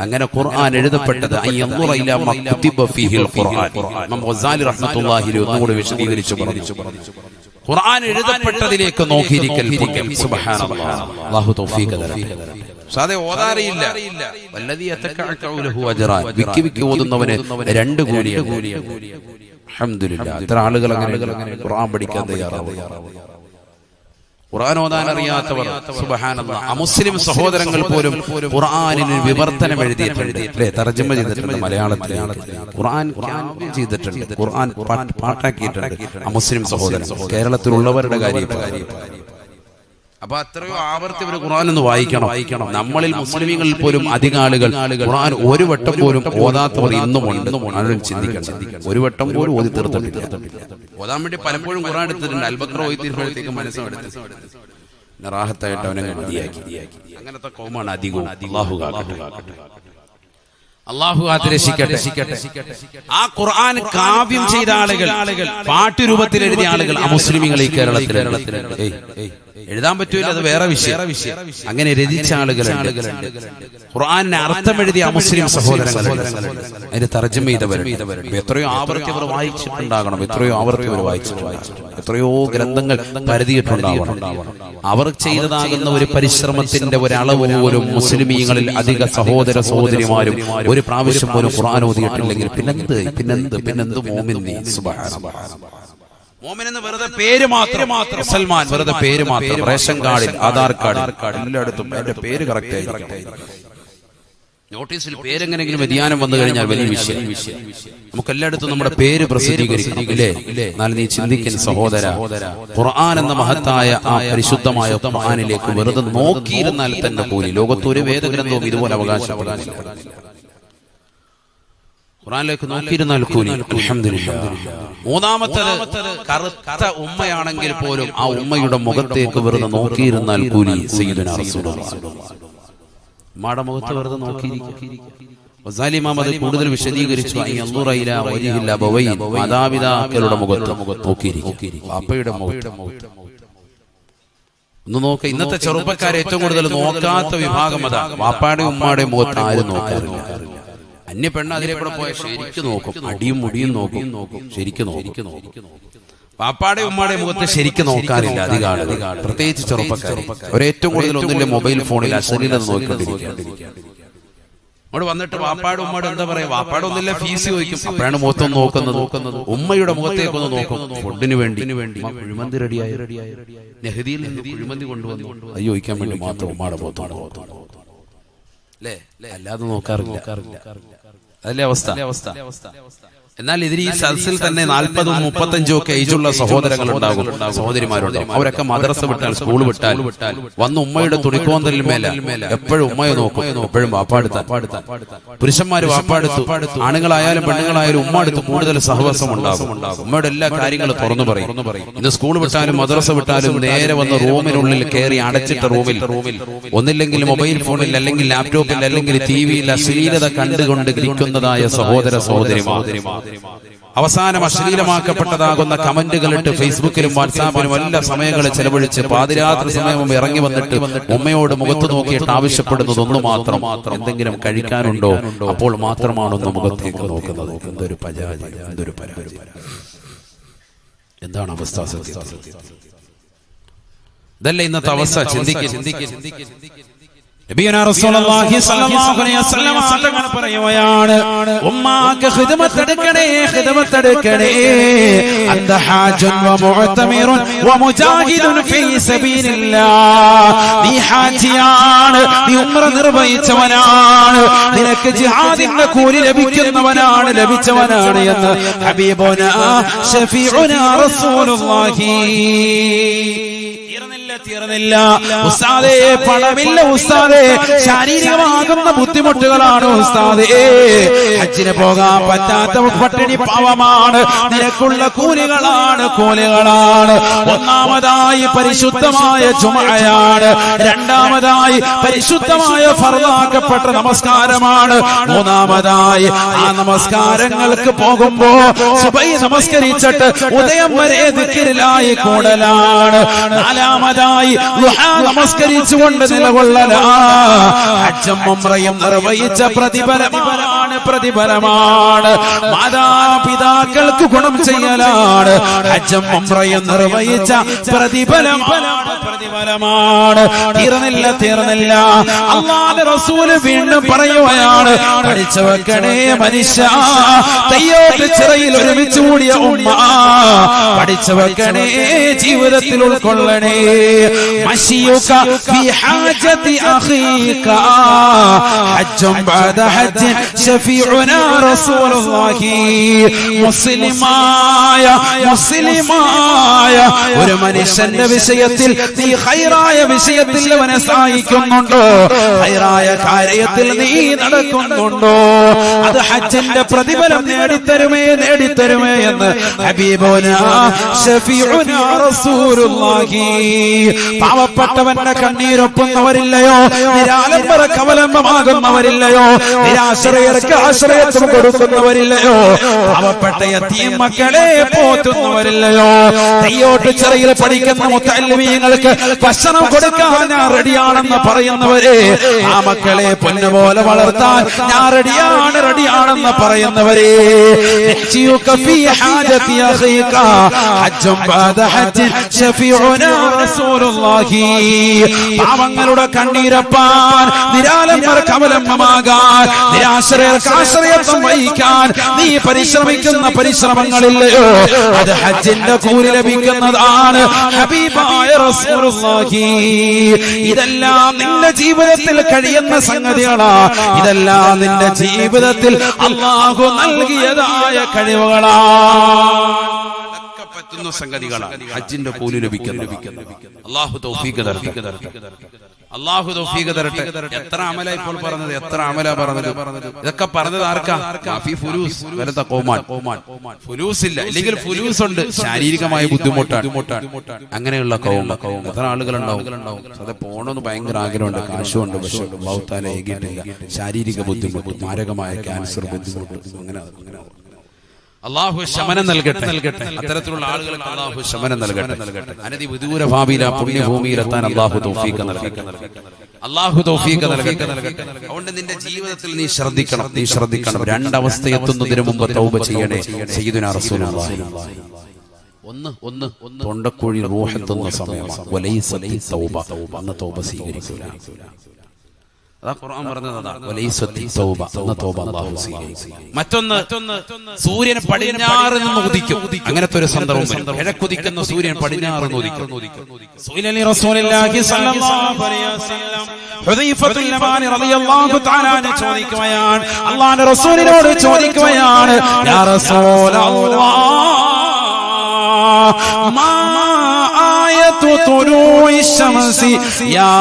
അങ്ങനെ ഖുർആൻ എഴുതപ്പെട്ടത് ഒന്നുകൂടി വിശദീകരിച്ചു പറഞ്ഞു. ഖുർആൻ എഴുതപ്പെട്ടതിലേക്ക് നോക്കിയിരിക്കൽ പുണ്യം. സുബ്ഹാനല്ലാഹ്, അല്ലാഹു തൗഫീഖ് തരട്ടെ. സാദേ ഓതാറിയില്ല, വല്ലദീ യതകഅഉ ലഹു അജ്റാൻ, വിക്കി ഓതുന്നവന് 2 കൂലിയാണ്. അൽഹംദുലില്ലാഹ്, എത്ര ആളുകൾ അങ്ങനെ ഖുർആൻ പഠിക്കാൻ തയ്യാറാവും. ഖുർആൻ ഓതാൻ അറിയാത്തവർ സുബ്ഹാനല്ലാഹ്, അമുസ്ലിം സഹോദരങ്ങൾ പോലും ഖുർആനിന് വിവർത്തനം എഴുതിയിട്ടുണ്ട്, തർജ്ജമ ചെയ്തിട്ടുണ്ട്, മലയാളത്തിൽ ഖുർആൻ ചെയ്തിട്ടുണ്ട്, ഖുർആൻ പാട്ടാക്കിയിട്ടുണ്ട് അമുസ്ലിം സഹോദരൻ. കേരളത്തിലുള്ളവരുടെ കാര്യം അപ്പൊ അത്രയോ ആവർത്തി ഒരു ഖുർആൻ ഒന്ന് വായിക്കണം. നമ്മളിൽ മുസ്ലിമീങ്ങളിൽ പോലും അധിക ആളുകൾ ഖുർആൻ ഒരു വട്ടം പോലും ഓതാത്തവർ ഇന്നും ഉണ്ട്. ആരും ചിന്തിക്കണം, ഒരു വട്ടം പോലും ഓതി തീർത്തിട്ടില്ല. ഓതാൻ വേണ്ടി പലപ്പോഴും ഖുർആൻ എടുത്തിട്ടുണ്ട്. അൽബക്ര ഓതി തീർപ്പോഴത്തേക്ക് മനസ്സെടുത്ത് റാഹത്തായിട്ട് അവനെ മതിയാക്കി. അങ്ങനത്തെ കൗമാണ് അധികവും. അല്ലാഹു കാത്തുരക്ഷിക്കട്ടെ. ആ ഖുർആൻ കാവ്യം ചെയ്ത ആളുകൾ, പാട്ടുരൂപത്തിൽ എഴുതിയ ആളുകൾ അമുസ്ലിമീങ്ങൾ ഈ കേരളത്തിൽ എഴുതാൻ പറ്റൂല, അത് വേറെ വിഷയം. അങ്ങനെ രചിച്ച ആളുകളുണ്ട്. ഖുർആനിന് അർത്ഥം എഴുതിയ മുസ്ലിം സഹോദരങ്ങൾ, അതിന് തർജ്ജമ ചെയ്തവരുണ്ട്. എത്രയോ ആവർത്തി അവർ വായിച്ചിട്ടുണ്ടാകണം, എത്രയോ ആവർത്തി അവർ വായിച്ചിട്ടുണ്ടാകണം, എത്രയോ ഗ്രന്ഥങ്ങൾ പരതിയിട്ടുണ്ടാവണം. അവർ ചെയ്തതാകുന്ന ഒരു പരിശ്രമത്തിന്റെ ഒരളവ് പോലും മുസ്ലിമീങ്ങളിൽ അധിക സഹോദര സഹോദരിമാരും ഒരു പ്രാവശ്യം പോലും ഖുർആൻ ഓതിയിട്ടില്ലെങ്കിൽ പിന്നെന്ത് മോമിൻ നീ. സുബ്ഹാനല്ലാഹ്, മോമിൻ എന്ന് വെറുതെ പേര് മാത്രം, മുസൽമാൻ വെറുതെ പേര് മാത്രം. റേഷൻ കാർഡിൽ, ആധാർ കാർഡിൽ, എല്ലായിടത്തും എന്റെ പേര് കറക്റ്റ് ആയിരിക്കും. നോട്ടീസിൽ പേരെങ്ങനെങ്കിലും വ്യതിയാനം വന്നു കഴിഞ്ഞാൽ വലിയ വിഷയം. നമുക്ക് എല്ലായിടത്തും നമ്മുടെ പേര് പ്രസിദ്ധീകരിക്കണം, ഇല്ലേ? എന്നാൽ നീ ചിന്തിക്കുന്ന സഹോദര, ഖുർആൻ എന്ന മഹത്തായ ആ പരിശുദ്ധമായ ഖുർആനിലേക്ക് വെറുതെ നോക്കിയിരുന്നാൽ തന്നെ കൂലി. ലോകത്ത് ഒരു വേദഗ്രന്ഥവും ഇതുപോലെ അവകാശപ്പെടുന്നില്ല. ഖുർആനിലേക്ക് നോക്കിയിരുന്നാൽ കൂലി. അൽഹംദുലില്ലാഹ്. മൂന്നാമത്തേത്, കറുത്ത ഉമ്മയാണെങ്കിൽ പോലും ആ ഉമ്മയുടെ മുഖത്തേക്ക് വെറുതെ നോക്കിയിരുന്നാൽ കൂലി. സയ്യിദുനാ റസൂലുള്ളാഹി ഉമ്മയുടെ മുഖത്ത് വെറുതെ നോക്കിയിരിക്കും. കൂടുതൽ വിശദീകരിച്ചു. മാതാപിതാക്കളുടെ മുഖത്ത് നോക്കിയിരിക്കും, അപ്പയുടെ മുഖത്ത് ഒന്ന് നോക്ക. ഇന്നത്തെ ചെറുപ്പക്കാരെ ഏറ്റവും കൂടുതൽ നോക്കാത്ത വിഭാഗം അതാ. വാപ്പാടെ ഉമ്മാടെ മുഖത്ത് ആരും നോക്കാറില്ല. അന്യ പെണ്ണ് അതിലെ കൂടെ പോയ ശരിക്കും നോക്കും, അടിയും മുടിയും നോക്കും, ശരിക്കും നോക്കും. പാപ്പാടെ ഉമ്മാടെ മുഖത്ത് ശരിക്കും നോക്കാറില്ല അധികം ആളുകൾ, പ്രത്യേകിച്ച് ചെറുപ്പക്കാർ. അവരേറ്റവും കൂടുതൽ ഒന്നില്ല മൊബൈൽ ഫോണിൽ അശ്ലീലത നോക്കിക്കൊണ്ടിരിക്കുകയാണ്. അവിടെ വന്നിട്ട് വാപ്പാടെ ഉമ്മയുടെ എന്താ പറയാ, വാപ്പാടെ ഒന്നില്ല ഫീസ് ചോദിക്കും, അപ്പോഴാണ് മുഖത്തൊന്ന് നോക്കുന്നത്. ഉമ്മയുടെ മുഖത്തേക്കൊന്ന് നോക്കും. ഫുഡിന് വേണ്ടി കുഴിമന്തി റെഡിയായി, നെഹദിയിൽ നിന്ന് കുഴിമന്തി കൊണ്ടുവന്നു, അത് ചോദിക്കാൻ വേണ്ടി മാത്രം ഉമ്മയുടെ മുഖത്തോട് അല്ലേ, അല്ലാതെ നോക്കാറില്ല. അതല്ലേ അവസ്ഥ. എന്നാൽ ഇതിന് ഈ സദസ്സിൽ തന്നെ 40, 35 ഒക്കെ ഏജുള്ള സഹോദരങ്ങൾ ഉണ്ടാകും, സഹോദരിമാരുണ്ടാകും. അവരൊക്കെ മദ്രസ വിട്ടാൽ, സ്കൂൾ വിട്ടാൽ വന്ന് ഉമ്മയുടെ തുണിക്കോന്തലിൽ മേലെ എപ്പോഴും ഉമ്മയെ നോക്കും, എപ്പോഴും വാപ്പാടുത്താൻ. പുരുഷന്മാര് വാപ്പാടുത്തു, ആണുങ്ങളായാലും പെണ്ണുങ്ങളായാലും ഉമ്മ അടുത്ത് കൂടുതൽ സഹവാസം ഉണ്ടാകും. ഉമ്മയുടെ എല്ലാ കാര്യങ്ങളും തുറന്നു പറയും. ഇന്ന് സ്കൂൾ വിട്ടാലും മദ്രസ വിട്ടാലും നേരെ വന്ന് റൂമിനുള്ളിൽ കയറി അടച്ചിട്ട റൂമിൽ ഒന്നില്ലെങ്കിൽ മൊബൈൽ ഫോണിൽ, അല്ലെങ്കിൽ ലാപ്ടോപ്പിൽ, അല്ലെങ്കിൽ ടിവിയിൽ അശ്ലീലത കണ്ടുകൊണ്ട് ഇരിക്കുന്നതായ സഹോദര സഹോദരിമാർ, അവസാനം അശ്ലീലമാക്കപ്പെട്ടതാകുന്ന കമന്റുകളിട്ട് ഫേസ്ബുക്കിലും വാട്സാപ്പിലും എല്ലാ സമയങ്ങളിൽ ചെലവഴിച്ച് പാതിരാത്രി സമയവും ഇറങ്ങി വന്നിട്ട് ഉമ്മയോട് മുഖത്ത് നോക്കിയിട്ട് ആവശ്യപ്പെടുന്നത് ഒന്ന് മാത്രം, എന്തെങ്കിലും കഴിക്കാനുണ്ടോ? അപ്പോൾ മാത്രമാണ് ഒന്ന് മുഖത്തേക്ക് നോക്കുന്നത്. എന്തൊരു പരാതി, എന്തൊരു പരാതി! എന്താണ് അവസ്ഥ? ഇതല്ലേ ഇന്നത്തെ അവസ്ഥ? നബിയുനാ റസൂലുള്ളാഹി സ്വല്ലല്ലാഹു അലൈഹി വസല്ലം തങ്ങൾ പറയുകയാണ്, ഉമ്മാക്ക് ഖിദ്മത്ത് എടുക്കണേ. അന്ത ഹാജുൻ വ മുഅ്തമിറുൻ വ മുജാഹിദുൻ ഫീ സബീലില്ലാഹ്. നീ ഹാജിയാണ്, നീ ഉംറ നിർവഹിച്ചവനാണ്, നിനക്ക് ജിഹാദിന്റെ കൂലി ലഭിച്ചവനാണ് എന്ന് ഹബീബുനാ ശഫീഉനാ റസൂലുള്ളാഹി. തീർന്നില്ല ഉസ്താദേ, പണമില്ല ഉസ്താദേ, ശാരീരികമാകുന്ന ബുദ്ധിമുട്ടുകളാണ് ഉസ്താദേ, ഹജ്ജിന് പോകാൻ പറ്റാത്ത പട്ടിണി പാവമാണ്, നിനക്കുള്ള കൂലികളാണ്. ഒന്നാമതായി പരിശുദ്ധമായ ജുമഅയാണ്, രണ്ടാമതായി പരിശുദ്ധമായ ഫർളാക്കപ്പെട്ട നമസ്കാരമാണ്, മൂന്നാമതായി ആ നമസ്കാരങ്ങൾക്ക് പോകുമ്പോ സുബഹി നമസ്കരിച്ചിട്ട് ഉദയം വരെ ദിക്റിലായി കൂടലാണ്, നാലാമതായി നമസ്കരിച്ചുകൊണ്ട് നിലകൊള്ളല. ഹജ്ജും ഉംറയും നിർവഹിച്ച പ്രതിഫലമാണ്. മാതാപിതാക്കൾക്ക് ഗുണം ചെയ്യലാണ്. ഹജ്ജും ഉംറയും നിർവഹിച്ച പ്രതിഫലമാണ്. തീർന്നില്ല. അല്ലാഹുവിന്റെ റസൂല് വീണ്ടും പറയുകയാണ്, പഠിച്ചു വെക്കണേ മനുഷ്യ, തയ്യോട്ട് ചിറയിൽ ഒരുമിച്ച് കൂടിയ ഉമ്മ, പഠിച്ചു വെക്കണേ, ജീവിതത്തിൽ ഉൾക്കൊള്ളണേ. مشيك في حاجة أخيك حج بعد حج شفيعنا رسول الله. മുസ്ലിമായ ഒരു മനുഷ്യന്റെ വിഷയത്തിൽ നീ ഖൈറായ വിഷയത്തിൽ അവനെ സഹായിക്കുന്നുണ്ടോ? ഖൈറായ കാര്യത്തിൽ നീ നടക്കുന്നുണ്ടോ? അത് ഹജ്ജിന്റെ പ്രതിഫലം നേടിത്തരുമേ എന്ന് ഹബീബുനാ ശഫീഉനാ റസൂലുള്ളാഹി. പാവപ്പെട്ടവന്റെ കണ്ണീരൊപ്പുന്നവരില്ലയോ? നിരാലംബര കവലംബമാകുന്നവരില്ലയോ? നിരാശ്രയർക്ക് ആശ്രയത്വം കൊടുക്കുന്നവരില്ലയോ? പാവപ്പെട്ട യതീം മക്കളെ പോറ്റുന്നവരില്ലയോ? തെയ്യോട്ട് ചിറയിൽ പഠിക്കുന്ന മുത്തഅല്ലിമീങ്ങൾക്ക് ഭക്ഷണം കൊടുക്കാൻ ഞാൻ റെഡിയാണെന്ന് പറയുന്നവരെ, ആ മക്കളെ പൊന്നുപോലെ വളർത്താൻ ഞാൻ റെഡിയാണെന്ന് പറയുന്നവരെ, പാവങ്ങളുടെ കണ്ണീരപ്പാൻ, നിരാലംബർക്ക് അവലംബമാകാൻ, നിരാശ്രയർക്ക് ആശ്രയത്വം വഹിക്കാൻ നീ പരിശ്രമിക്കുന്ന പരിശ്രമങ്ങളില്ലയോ? അത് ഹജ്ജിന്റെ കൂലി ലഭിക്കുന്നതാണ്. ഹബീബായ റസൂലുള്ളാഹി, ഇതെല്ലാം നിന്റെ ജീവിതത്തിൽ കഴിയുന്ന സംഗതികളാ. ഇതെല്ലാം നിന്റെ ജീവിതത്തിൽ അല്ലാഹു നൽകിയതായ കഴിവുകളാണ്, പറ്റുന്ന സംഗതികളാണ്. ഹജ്ജിന്റെ കൂലി ലഭിക്കുന്നത്. അല്ലാഹു തൗഫീഖ് തരട്ടെ. എത്ര അമല ഇപ്പോൾ പറഞ്ഞത്, എത്ര അമല പറഞ്ഞത്? ഇതൊക്കെ പറഞ്ഞത് ആർക്കാ? ഫുലൂസ് ഇല്ല, ഇല്ലെങ്കിൽ ഫുലൂസ് ഉണ്ട്, ശാരീരികമായ ബുദ്ധിമുട്ടാണ്. അങ്ങനെയുള്ള കൗമ എത്ര ആളുകളുണ്ടാവും? അത് പോണമെന്ന് ഭയങ്കര ആഗ്രഹമുണ്ട്, കാശുണ്ട്, പക്ഷെ അല്ലാഹു തആല ഏകിയിട്ടില്ല. ശാരീരിക ബുദ്ധിമുട്ട്, മാരകമായ ക്യാൻസർ ബുദ്ധിമുട്ട്, അങ്ങനെ അല്ലാഹു ശമനം നൽകട്ടെ. അത്തരത്തിലുള്ള ആളുകൾക്ക് അല്ലാഹു ശമനം നൽകട്ടെ. അനധി വിദൂര ഭാവിയിലെ പുണ്യഭൂമിയിലെത്താൻ അല്ലാഹു തൗഫീഖ് നൽകട്ടെ. അതുകൊണ്ട് നിന്റെ ജീവിതത്തിൽ നീ ശ്രദ്ധിക്കണം. രണ്ടവസ്ഥയെത്തുന്നതിന് മുമ്പ് തൗബ ചെയ്യണേ. സയ്യിദുനാ റസൂലുള്ളാഹി ഒന്ന് തൊണ്ടക്കുഴി റൂഹെത്തുന്ന സമയമാണ്. വലൈസത്തി തൗബ, അന്ന് തൗബ സ്വീകരിക്കില്ല. അതാ ഖുർആൻ പറഞ്ഞത്. മറ്റൊന്ന് സൂര്യൻ പടിഞ്ഞാറ് നിന്ന് ഉദിക്കും. അങ്ങനത്തെ ഒരു സന്ദർഭം കിഴക്കുദിക്കുന്ന സൂര്യൻ പടിഞ്ഞാറ് നിന്ന് ഉദിക്കും. ചോദിക്കുകയാണ്, അല്ലാഹുവിന്റെ റസൂലിനോട് ചോദിക്കുകയാണ്, യാ റസൂലല്ലാഹ് മാ ആയതു തുലൂഇ ശംസി യാ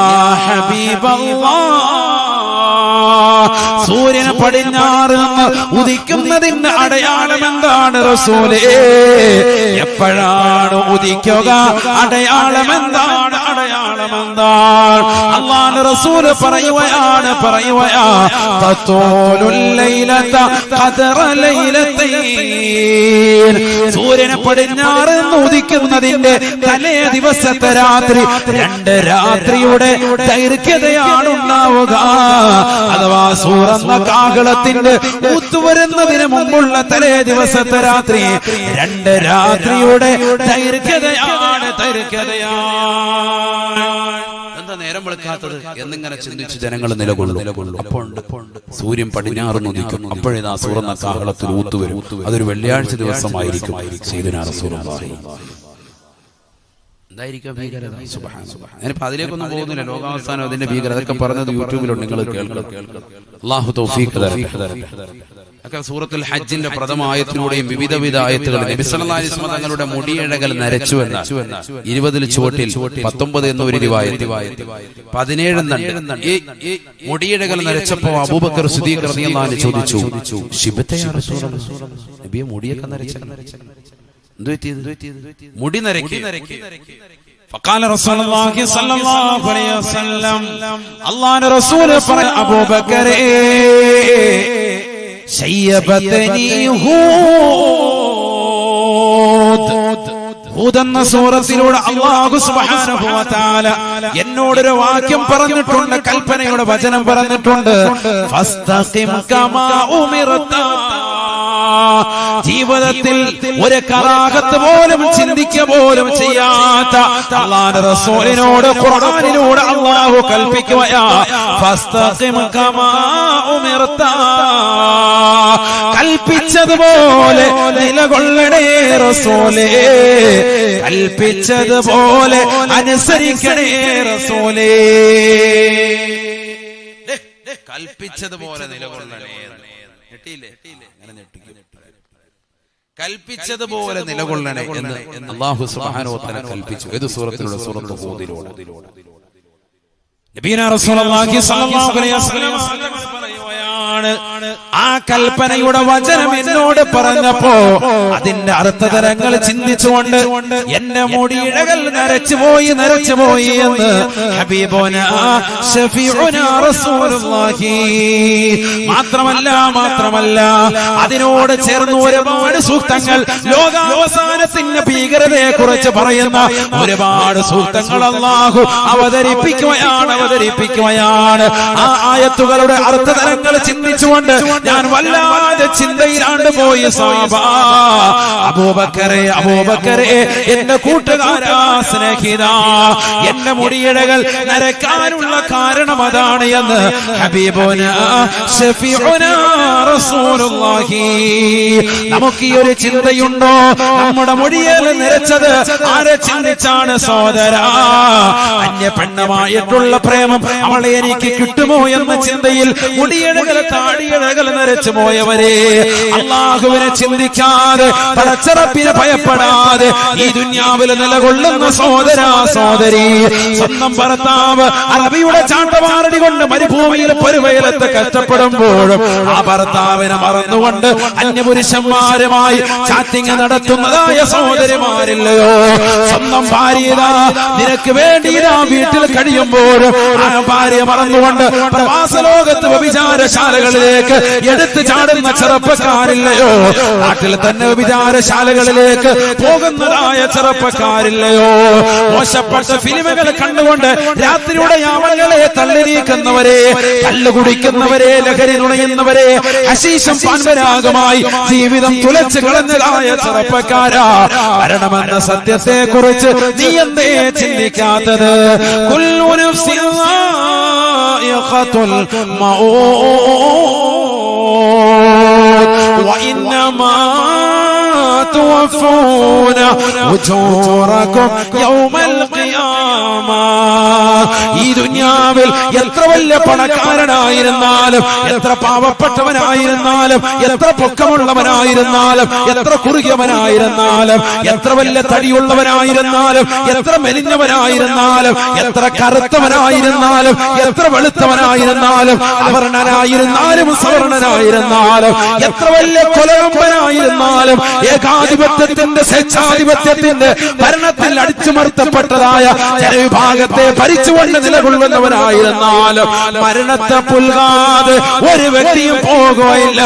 ഹബീബല്ലാഹ്, സൂര്യന് പടിഞ്ഞാറ് നിന്ന് ഉദിക്കുന്നതിന്റെ അടയാളം എന്താണ് റസൂലേ? എപ്പോഴാണ് ഉദിക്കുക? അടയാളം എന്താണ്? അടയാളം എന്താണ്? അല്ലാഹുവിന്റെ റസൂല് പറയുകയാണ് സൂര്യന് പടിഞ്ഞാറ് നിന്ന് ഉദിക്കുന്നതിന്റെ തലേ ദിവസത്തെ രാത്രി 2 രാത്രിയുടെ ദൈർഘ്യതയാണ് ഉണ്ടാവുക. അഥവാ സൂറന്ന കാഹളത്തിന്റെ ഊത്തുവരുന്നതിന് മുമ്പുള്ള തലേ ദിവസത്തെ രാത്രി 2 രാത്രിയുടെ ദൈർഘ്യതയാണ്. എന്താ നേരം വെളുക്കാത്തത് എന്നിങ്ങനെ ചിന്തിച്ച് ജനങ്ങൾ നിലകൊള്ളും. അപ്പോൾ സൂര്യൻ പടിഞ്ഞാറ് ഉദിക്കും. അപ്പോഴേതാ സൂറന്ന കാഹളത്തിൽ ഊത്തുവരും. അതൊരു വെള്ളിയാഴ്ച ദിവസമായിരിക്കും. സയ്യിദുനാ റസൂലുള്ളാഹി എന്തായിരിക്കും ഭീകരത? ഞാനിപ്പോ അതിലേക്കൊന്നും പോകുന്നില്ല. ലോകാവസാനം അതിന്റെ ഭീകരത അതൊക്കെ പറഞ്ഞത് യൂട്യൂബിലുണ്ട്, നിങ്ങൾ കേൾക്കണം. അല്ലാഹു തൗഫീഖ് തരട്ടെ. സൂറത്തുൽ ഹജ്ജിന്റെ പ്രഥമ ആയത്തിലൂടെയും വിവിധ ആയത്തുകൾ നബി സല്ലല്ലാഹു അലൈഹി വസല്ലം തങ്ങളുടെ മുടിയിഴകൾ നരച്ചു എന്ന 20 ചുവട്ടിൽ 19 എന്ന ഒരു റിവായത്ത്, 17 ഈ മുടിയിഴകൾ നരച്ചപ്പോ അബൂബക്കർ സിദ്ദീഖ് റളിയല്ലാഹു അൻഹു ചോദിച്ചു, ശിബത്തെ യാ റസൂലല്ലാഹ്, നബിയെ മുടിയൊക്കെ നരച്ച മുടി നരക്കി. فقال رسول الله صلى الله عليه وسلم, അല്ലാഹുവിന്റെ റസൂൽ പറഞ്ഞു, അബൂബക്കർ ശയ്യബതനി ഹൂദ് എന്ന സൂറത്തിലൂടെ അല്ലാഹു സുബ്ഹാനഹു വ തആല എന്നോടൊരു വാക്യം പറഞ്ഞിട്ടുണ്ട്, കൽപ്പനയുടെ വചനം പറഞ്ഞിട്ടുണ്ട്, ഫസ്തഖിം കമാ ഉമിർത. ജീവിതത്തിൽ ഒരു കറാഹത്ത് പോലും ചിന്തിക്കുക പോലും ചെയ്യാത്ത അല്ലാഹുവിന്റെ റസൂലിനോട് ഖുർആനിലൂടെ അല്ലാഹു കൽപ്പിക്കുകയാ, ഫസ്തഖിം കമാ ഉമിർത, കൽപ്പിച്ചതുപോലെ നിലകൊള്ളണേ റസൂലേ, കൽപ്പിച്ചതുപോലെ അനുസരിക്കണേ റസൂലേ, കൽപ്പിച്ചതുപോലെ നിലകൊള്ളണേ. കൽപ്പിച്ചതുപോലെ നിലകൊള്ളണേ എന്ന് അല്ലാഹു സുബ്ഹാനഹു വ തആല കൽപ്പിച്ചു. ഏത് സൂറത്തിലൂടെ? സൂറത്തുൽ ഹൂദിലൂടെ. നബിയനാ റസൂലുള്ളാഹി സ്വല്ലല്ലാഹു അലൈഹി വസല്ലം പറയുകയാണ്, ആ കൽപ്പനയുടെ വചനം എന്നോട് പറഞ്ഞപ്പോ അതിന്റെ അർത്ഥതലങ്ങൾ ചിന്തിച്ചുകൊണ്ട് എന്റെ മുടിയിഴകൾ നരച്ചുപോയി എന്ന് ഹബീബുനാ ശഫീഉനാ റസൂലുള്ളാഹി. മാത്രമല്ല അതിനോട് ചേർന്ന് ഒരുപാട് സൂക്തങ്ങൾ, ലോകാവസാനത്തിന്റെ ഭീകരതയെ കുറിച്ച് പറയുന്ന ഒരുപാട് സൂക്തങ്ങൾ അല്ലാഹു അവതരിപ്പിക്കുകയാണ്. ആ ആയത്തുകളുടെ അർത്ഥതലങ്ങൾ ചിന്തിച്ചുകൊണ്ട് ഞാൻ വല്ലാതെ ചിന്തയിലാണ്ട് പോയി. അബൂബക്കറെ എന്റെ കൂട്ടുകാരാ, സ്നേഹിതാ, എന്റെ മുടിയിഴകൾ നരക്കാനുള്ള കാരണം അതാണ് എന്ന് ഹബീബുനാ ശഫീഉനാ റസൂലുള്ളാഹി. നമുക്ക് ഈ ഒരു ചിന്തയുണ്ടോ? നമ്മുടെ മുടിയിഴകൾ നിരച്ചത് ആരെ ചിന്തിച്ചാണ് സഹോദരാ? അന്യ പെണ്ണുമായിട്ടുള്ള പ്രേമം അവളെ എനിക്ക് കിട്ടുമോ എന്ന ചിന്തയിൽ മുടിയിഴകൾ താടിയിഴകൾ നരച്ചു പോയവരെ, അല്ലാഹുവിനെ ചിന്തിക്കാതെ പടച്ചറപ്പിനെ ഭയപ്പെടാതെ ഈ ദുനിയാവിൽ നിലകൊള്ളുന്ന സഹോദരാ സഹോദരി, സ്വന്തം ഭർത്താവ് അറബിയുടെ ചാട്ടവാറടി കൊണ്ട് മരുഭൂമിയിൽ പരുവയിലത്ത് കഷ്ടപ്പെടുമ്പോഴും ആ ഭർത്താവിനെ മറന്നുകൊണ്ട് അന്യപുരുഷന്മാരുമായി ചാറ്റിംഗ് നടത്തുന്നതായ സഹോദരിമാരില്ലയോ? സ്വന്തം ഭാര്യ നിനക്ക് വേണ്ടി വീട്ടിൽ കഴിയുമ്പോഴും ആ ഭാര്യ മറന്നുകൊണ്ട് പ്രവാസ ലോകത്ത് വ്യഭിചാരശാലകളിലേക്ക് എടുത്തു ചാടുന്ന ചെറുപ്പക്കാരില്ലയോ? നാട്ടിൽ തന്നെ വ്യഭിചാരശാലകളിലേക്ക് പോകുന്നതായ ചെറുപ്പക്കാരില്ലയോ? മോശപ്പെട്ട ഫിലിമുകൾ കണ്ടുകൊണ്ട് രാത്രിയുടെ യാമങ്ങളെ തള്ളി നീക്കുന്നവരെ, കള്ളു കുടിക്കുന്നവരെ, ലഹരി നുണയുന്നവരെ, ഹശീശം പാൻപരാഗമായി ജീവിതം തുലച്ചു കളഞ്ഞതായ ചെറുപ്പക്കാരാ, മരണമെന്ന സത്യത്തെ കുറിച്ച് നീ എന്തേ ചിന്തിക്കാത്തത്? കുല്ലു നഫ്സിൻ ദായിഖത്തുൽ മൗത് വഇന്നമാ തുവഫൂന ഉജൂറകും യൗമൽ ഖിയാമ. ഈ ദുനിയാവിൽ എത്ര വലിയ പണക്കാരനായിരുന്നാലും, എത്ര പാവപ്പെട്ടവനായിരുന്നാലും, എത്ര പൊക്കമുള്ളവനായിരുന്നാലും, എത്ര കുറുകിയവനായിരുന്നാലും, എത്ര വലിയ തടിയുള്ളവനായിരുന്നാലും, എത്ര മെലിഞ്ഞവനായിരുന്നാലും, എത്ര കറുത്തവനായിരുന്നാലും, എത്ര വെളുത്തവനായിരുന്നാലും, അവർണനായിരുന്നാലും സവർണനായിരുന്നാലും, എത്ര വലിയ കൊലകമ്പനായിരുന്നാലും, ഏകാധിപത്യത്തിന്റെ സ്വേച്ഛാധിപത്യത്തിന്റെ ഭരണത്തിൽ അടിച്ചുമർത്തപ്പെട്ടതായ ജനവിഭാഗത്തെ ഭരിച്ചുകൊണ്ട് നിലകൊള്ളുന്നവനായിരുന്നാലും മരണത്തെ പുൽകാതെ ഒരു വ്യക്തിയും പോകുകയില്ല.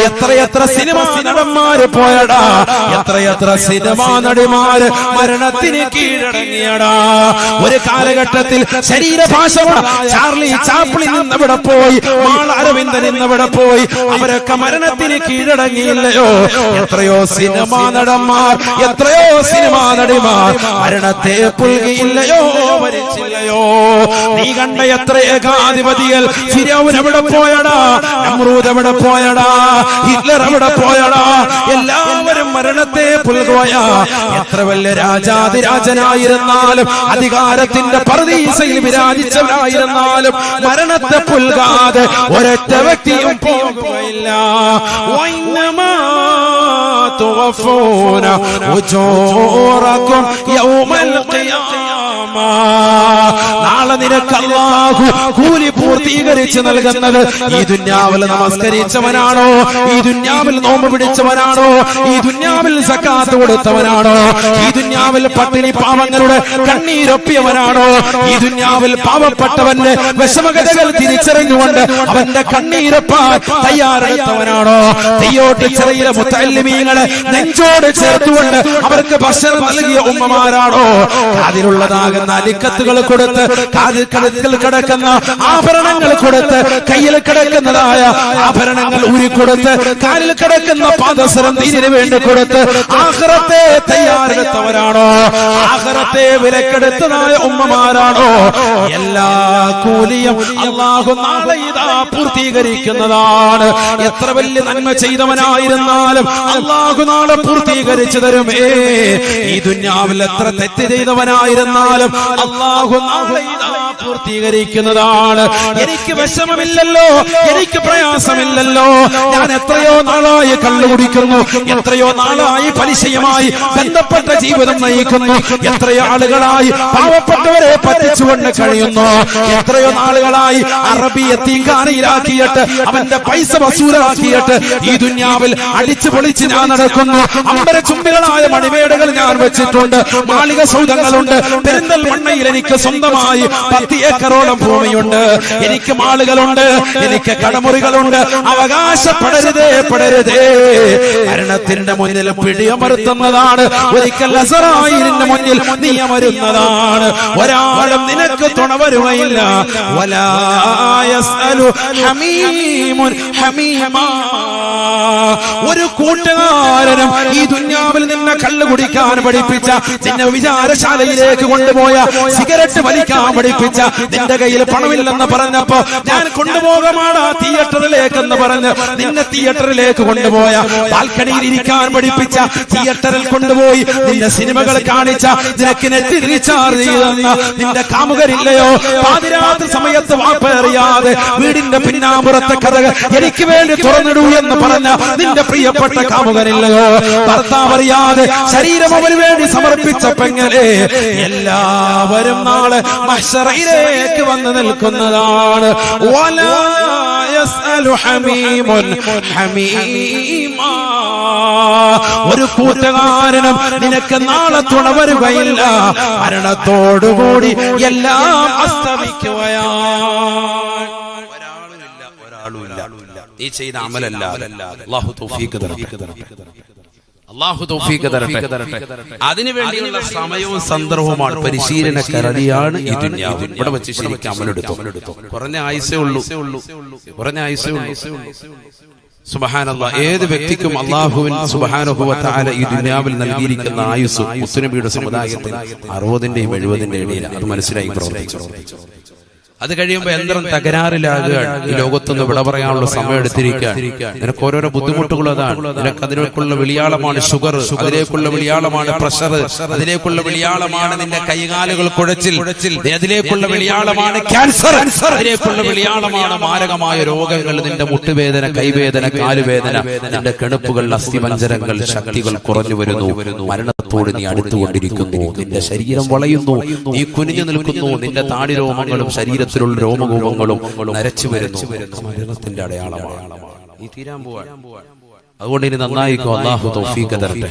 എത്രയെത്ര സിനിമാ നടന്മാര് പോയടാ, എത്രയെത്ര സിനിമാ നടിമാര് മരണത്തിന് കീഴടങ്ങിയടാ. ഒരു കാലഘട്ടത്തിൽ ശരീരഭാഷ ചാർലി ചാപ്ലിൻ ഇന്നവിടെ പോയി, മാൾ അരവിന്ദൻ ഇന്നവിടെ പോയി, അവരൊക്കെ മരണത്തിന് കീഴടങ്ങിയില്ലയോ? എത്രയോ സിനിമാ നടന്മാർ, എത്രയോ സിനിമാ നടിമാർ മരണത്തെ പുൽകിയില്ലയോ, മരിച്ചില്ലയോ? നീ കണ്ട എത്ര ഏകാധിപതികൾ, ഫിറഔൻ എവിടെ പോയടാ, നമ്രൂദ് എവിടെ പോയടാ, ഹിറ്റ്ലർ എവിടെ പോയടാ? എല്ലാവരും മരണത്തെ പുൽകുകയാ. എത്ര വലിയ രാജാതിരാജനായിരുന്നാലും, അധികാരത്തിന്റെ പർദീസയിൽ വിരാജിച്ചവരായിരുന്നാലും മരണത്തെ പുൽകാതെ ഒരൊറ്റ വ്യക്തിയും പോകുകയില്ല. തുവഫൂന ഉജൂറകും യൗമൽ ഖിയാമ. നാളെ നിനക്ക് അല്ലാഹു കൂലി പൂർത്തീകരിച്ച് നൽകുന്നത് ഈ ദുനിയാവിൽ നമസ്കരിച്ചവനാണോ, ഈ ദുനിയാവിൽ നോമ്പ് പിടിച്ചവനാണോ, ഈ ദുനിയാവിൽ സക്കാത്ത് കൊടുത്തവനാണോ, ഈ ദുനിയാവിൽ പട്ടിണി പാവങ്ങളുടെ കണ്ണീരൊപ്പിയവനാണോ, ഈ ദുനിയാവിൽ പാവപ്പെട്ടവന്റെ വിഷമകഥകൾ തിരിച്ചറിഞ്ഞുകൊണ്ട് അവന്റെ കണ്ണീരൊപ്പാൻ തയ്യാറെടുത്തവനാണോ, തെയ്യോട്ട് ചെറിയ മുത്തല്ലിമീങ്ങളെ നെഞ്ചോട് ചേർത്തുകൊണ്ട് അവർക്ക് ഭക്ഷണം നൽകിയ ഉമ്മമാരാണോ, അതിലുള്ളതാകുന്ന അലിക്കത്തുകൾ കൊടുത്ത്, കഴുത്തിൽ കിടക്കുന്ന ആഭരണങ്ങൾ കൊടുത്ത്, കയ്യിൽ കിടക്കുന്നതായ ആഭരണങ്ങൾ ഊരിക്കൊടുത്ത്, കാലിൽ കിടക്കുന്ന പാദസരം ദീനിനു വേണ്ടി കൊടുത്ത് ആഖിറത്തെ തയ്യാറെടുത്തവരാണോ, ആഖിറത്തെ വിലക്കെടുത്തതായ ഉമ്മമാരാണോ? എല്ലാ കൂലിയും അല്ലാഹു നാളെ ഇതാ പൂർത്തീകരിക്കുന്നതാണ്. എത്ര വലിയ നന്മ ചെയ്തവനായിരുന്നാലും അല്ലാഹു നാളെ പൂർത്തീകരിച്ചു തരുമേ. ഈ ദുനിയാവിൽ എത്ര തെറ്റ് ചെയ്തവനായിരുന്നാലും അല്ലാഹു നാളെ ഇതാ പൂർത്തീകരിക്കുന്നതാണ്. എനിക്ക് വിഷമമില്ലല്ലോ, എനിക്ക് പ്രയാസമില്ലല്ലോ, ഞാൻ എത്രയോ നാളായി കള്ളു കുടിക്കുന്നു, എത്രയോ നാളായി പലിശയുമായി ബന്ധപ്പെട്ട ജീവിതം നയിക്കുന്നു, എത്രയോ ആളുകളായി പാവപ്പെട്ടവരെ പറ്റിച്ചുകൊണ്ട് കഴിയുന്നു, എത്രയോ നാളുകളായി അറബി യതീംഖാനയിലാക്കിയിട്ട് അവന്റെ പൈസ വസൂലാക്കിയിട്ട് ഈ ദുനിയാവിൽ അടിച്ചു പൊളിച്ച് ഞാൻ നടക്കുന്നു. അമ്പര ചുംബികളായ മണിമേടകൾ ഞാൻ വെച്ചിട്ടുണ്ട്, മാളിക സൗധങ്ങളുണ്ട്. പെരിന്തൽമണ്ണയിൽ എനിക്ക് സ്വന്തമായി 10 ഏക്കറോളം ഭൂമിയുണ്ട്, എനിക്ക് മാളുകളുണ്ട്, എനിക്ക് കടമുറികളുണ്ട്. അവകാശപ്പെടരുതേ, പെടരുതേ. മരണത്തിന്റെ മുന്നിൽ പിടിയമർത്തുന്നതാണ്, ഒരിക്കൽ അസറായിലിന്റെ മുന്നിൽ നിയമരുന്നതാണ്. ഒരാളും നിനക്ക് തുണ വരുകയില്ല. വലാ യസ്അലു ഹമീമുൻ ഹമീമാ. ഒരു കൂട്ടുകാരനും ഈ ദുനിയാവിൽ നിന്നെ കള്ളു കുടിക്കാൻ പഠിപ്പിച്ച, നിന്നെ വിചാരശാലയിലേക്ക് കൊണ്ടുപോയ, സിഗരറ്റ് വലിക്കാൻ പഠിപ്പിച്ച, നിന്റെ കയ്യിൽ പണമില്ലെന്ന് പറഞ്ഞപ്പോ ഞാൻ കൊണ്ടുപോകമാടാ തിയേറ്ററിലേക്കെന്ന് പറഞ്ഞ് നിന്നെ തിയേറ്ററിലേക്ക് കൊണ്ടുപോയ, ബാൽക്കണിയിൽ ഇരിക്കാൻ പഠിപ്പിച്ച, തിയേറ്ററിൽ കൊണ്ടുപോയി നിന്റെ സിനിമകൾ കാണിച്ച, നിനക്ക് നെറ്റ് റീചാർജ് ചെയ്തെന്ന നിന്റെ കാമുകരില്ലയോ? പാതിരാത്രി സമയത്ത് വാപ്പേറിയാതെ വീടിന്റെ പിന്നാമ്പുറത്തെ കഥകൾ എനിക്ക് വേണ്ടി തുറന്നിടൂ എന്ന് പറഞ്ഞ നിന്റെ പ്രിയപ്പെട്ട കാമുകനില്ലയോ? ഭർത്താവ് അറിയാതെ ശരീരം അവന് വേണ്ടി സമർപ്പിച്ച പെങ്ങളെ, എല്ലാവരും നാളെ മഹ്ശറയിലേക്ക് വന്ന് നിൽക്കുന്നതാണ്. വലാ യസ്അലു ഹമീമുൻ ഹമീമാ. ഒരു കൂട്ടുകാരനും നിനക്ക് നാളെ തുണ വരുകയില്ല. മരണത്തോടുകൂടി എല്ലാം അസ്തമിക്കുകയാണ്. ഒരാളുമില്ല. നീ ചെയ്ത അമലല്ല. അല്ലാഹു തൗഫീഖ് തരട്ടെ. അതിനുവേണ്ടിയുള്ള സമയവും സന്ദർഭവുമാണ്, പരിശീലന കരടിയാണ് ഈ ദുനിയാവ്. ഇവിടെ വെച്ച് ശരിക്കും അമലെടുത്തോ. കുറഞ്ഞ ആയുസേ ഉള്ളൂ. സുബ്ഹാനല്ലാഹ്, ഏത് വ്യക്തിക്കും അല്ലാഹുവിൻ സുബ്ഹാനഹു വ തആല ഈ ദുനിയാവിൽ നൽകിയിരിക്കുന്ന ആയുസ് മുത്തുനബിയുടെ സമുദായത്തിൽ 60-ന്റെയും 70-ന്റെയും ഇടയിലാണ്. അത് മനസ്സിലായി പ്രവർത്തിച്ചു. അത് കഴിയുമ്പോൾ യന്ത്രം തകരാറിലാകുകയാണ്. ഈ ലോകത്തൊന്ന് വിട പറയാനുള്ള സമയം എടുത്തിരിക്കുകയാണ്. നിനക്ക് ഓരോരോ ബുദ്ധിമുട്ടുകൾ അതാണ്. നിനക്ക് അതിലേക്കുള്ള വിളിയാളമാണ് ഷുഗർ, അതിലേക്കുള്ള വിളിയാളമാണ് പ്രഷർ, അതിലേക്കുള്ള വിളിയാളമാണ് നിന്റെ കൈകാലുകൾ കുഴച്ചിൽ, അതിലേക്കുള്ള വിളിയാളമാണ് ക്യാൻസർ, അതിലേക്കുള്ള വിളിയാളമാണ് മാരകമായ രോഗങ്ങൾ, നിന്റെ മുട്ടുവേദന, കൈവേദന, കാലുവേദന, നിന്റെ കെണുപ്പുകൾ, അസ്ഥിപഞ്ജരങ്ങൾ, ശക്തികൾ കുറഞ്ഞു വരുന്നു. മരണത്തോട് നീ അടുത്തുകൊണ്ടിരിക്കുന്നു. നിന്റെ ശരീരം വളയുന്നു, നീ കുനിഞ്ഞു നിൽക്കുന്നു, നിന്റെ താടി രോമങ്ങളും ശരീരത്തിലുള്ള രോമകൂപങ്ങളും നരച്ചു വരുന്നു. മരണത്തിന്റെ അടയാളമാണ്. ഈ തീരാൻ പോവാൻ. അതുകൊണ്ട് ഇനി നന്നായിക്കോ. അല്ലാഹു തൗഫീഖ് തരട്ടെ.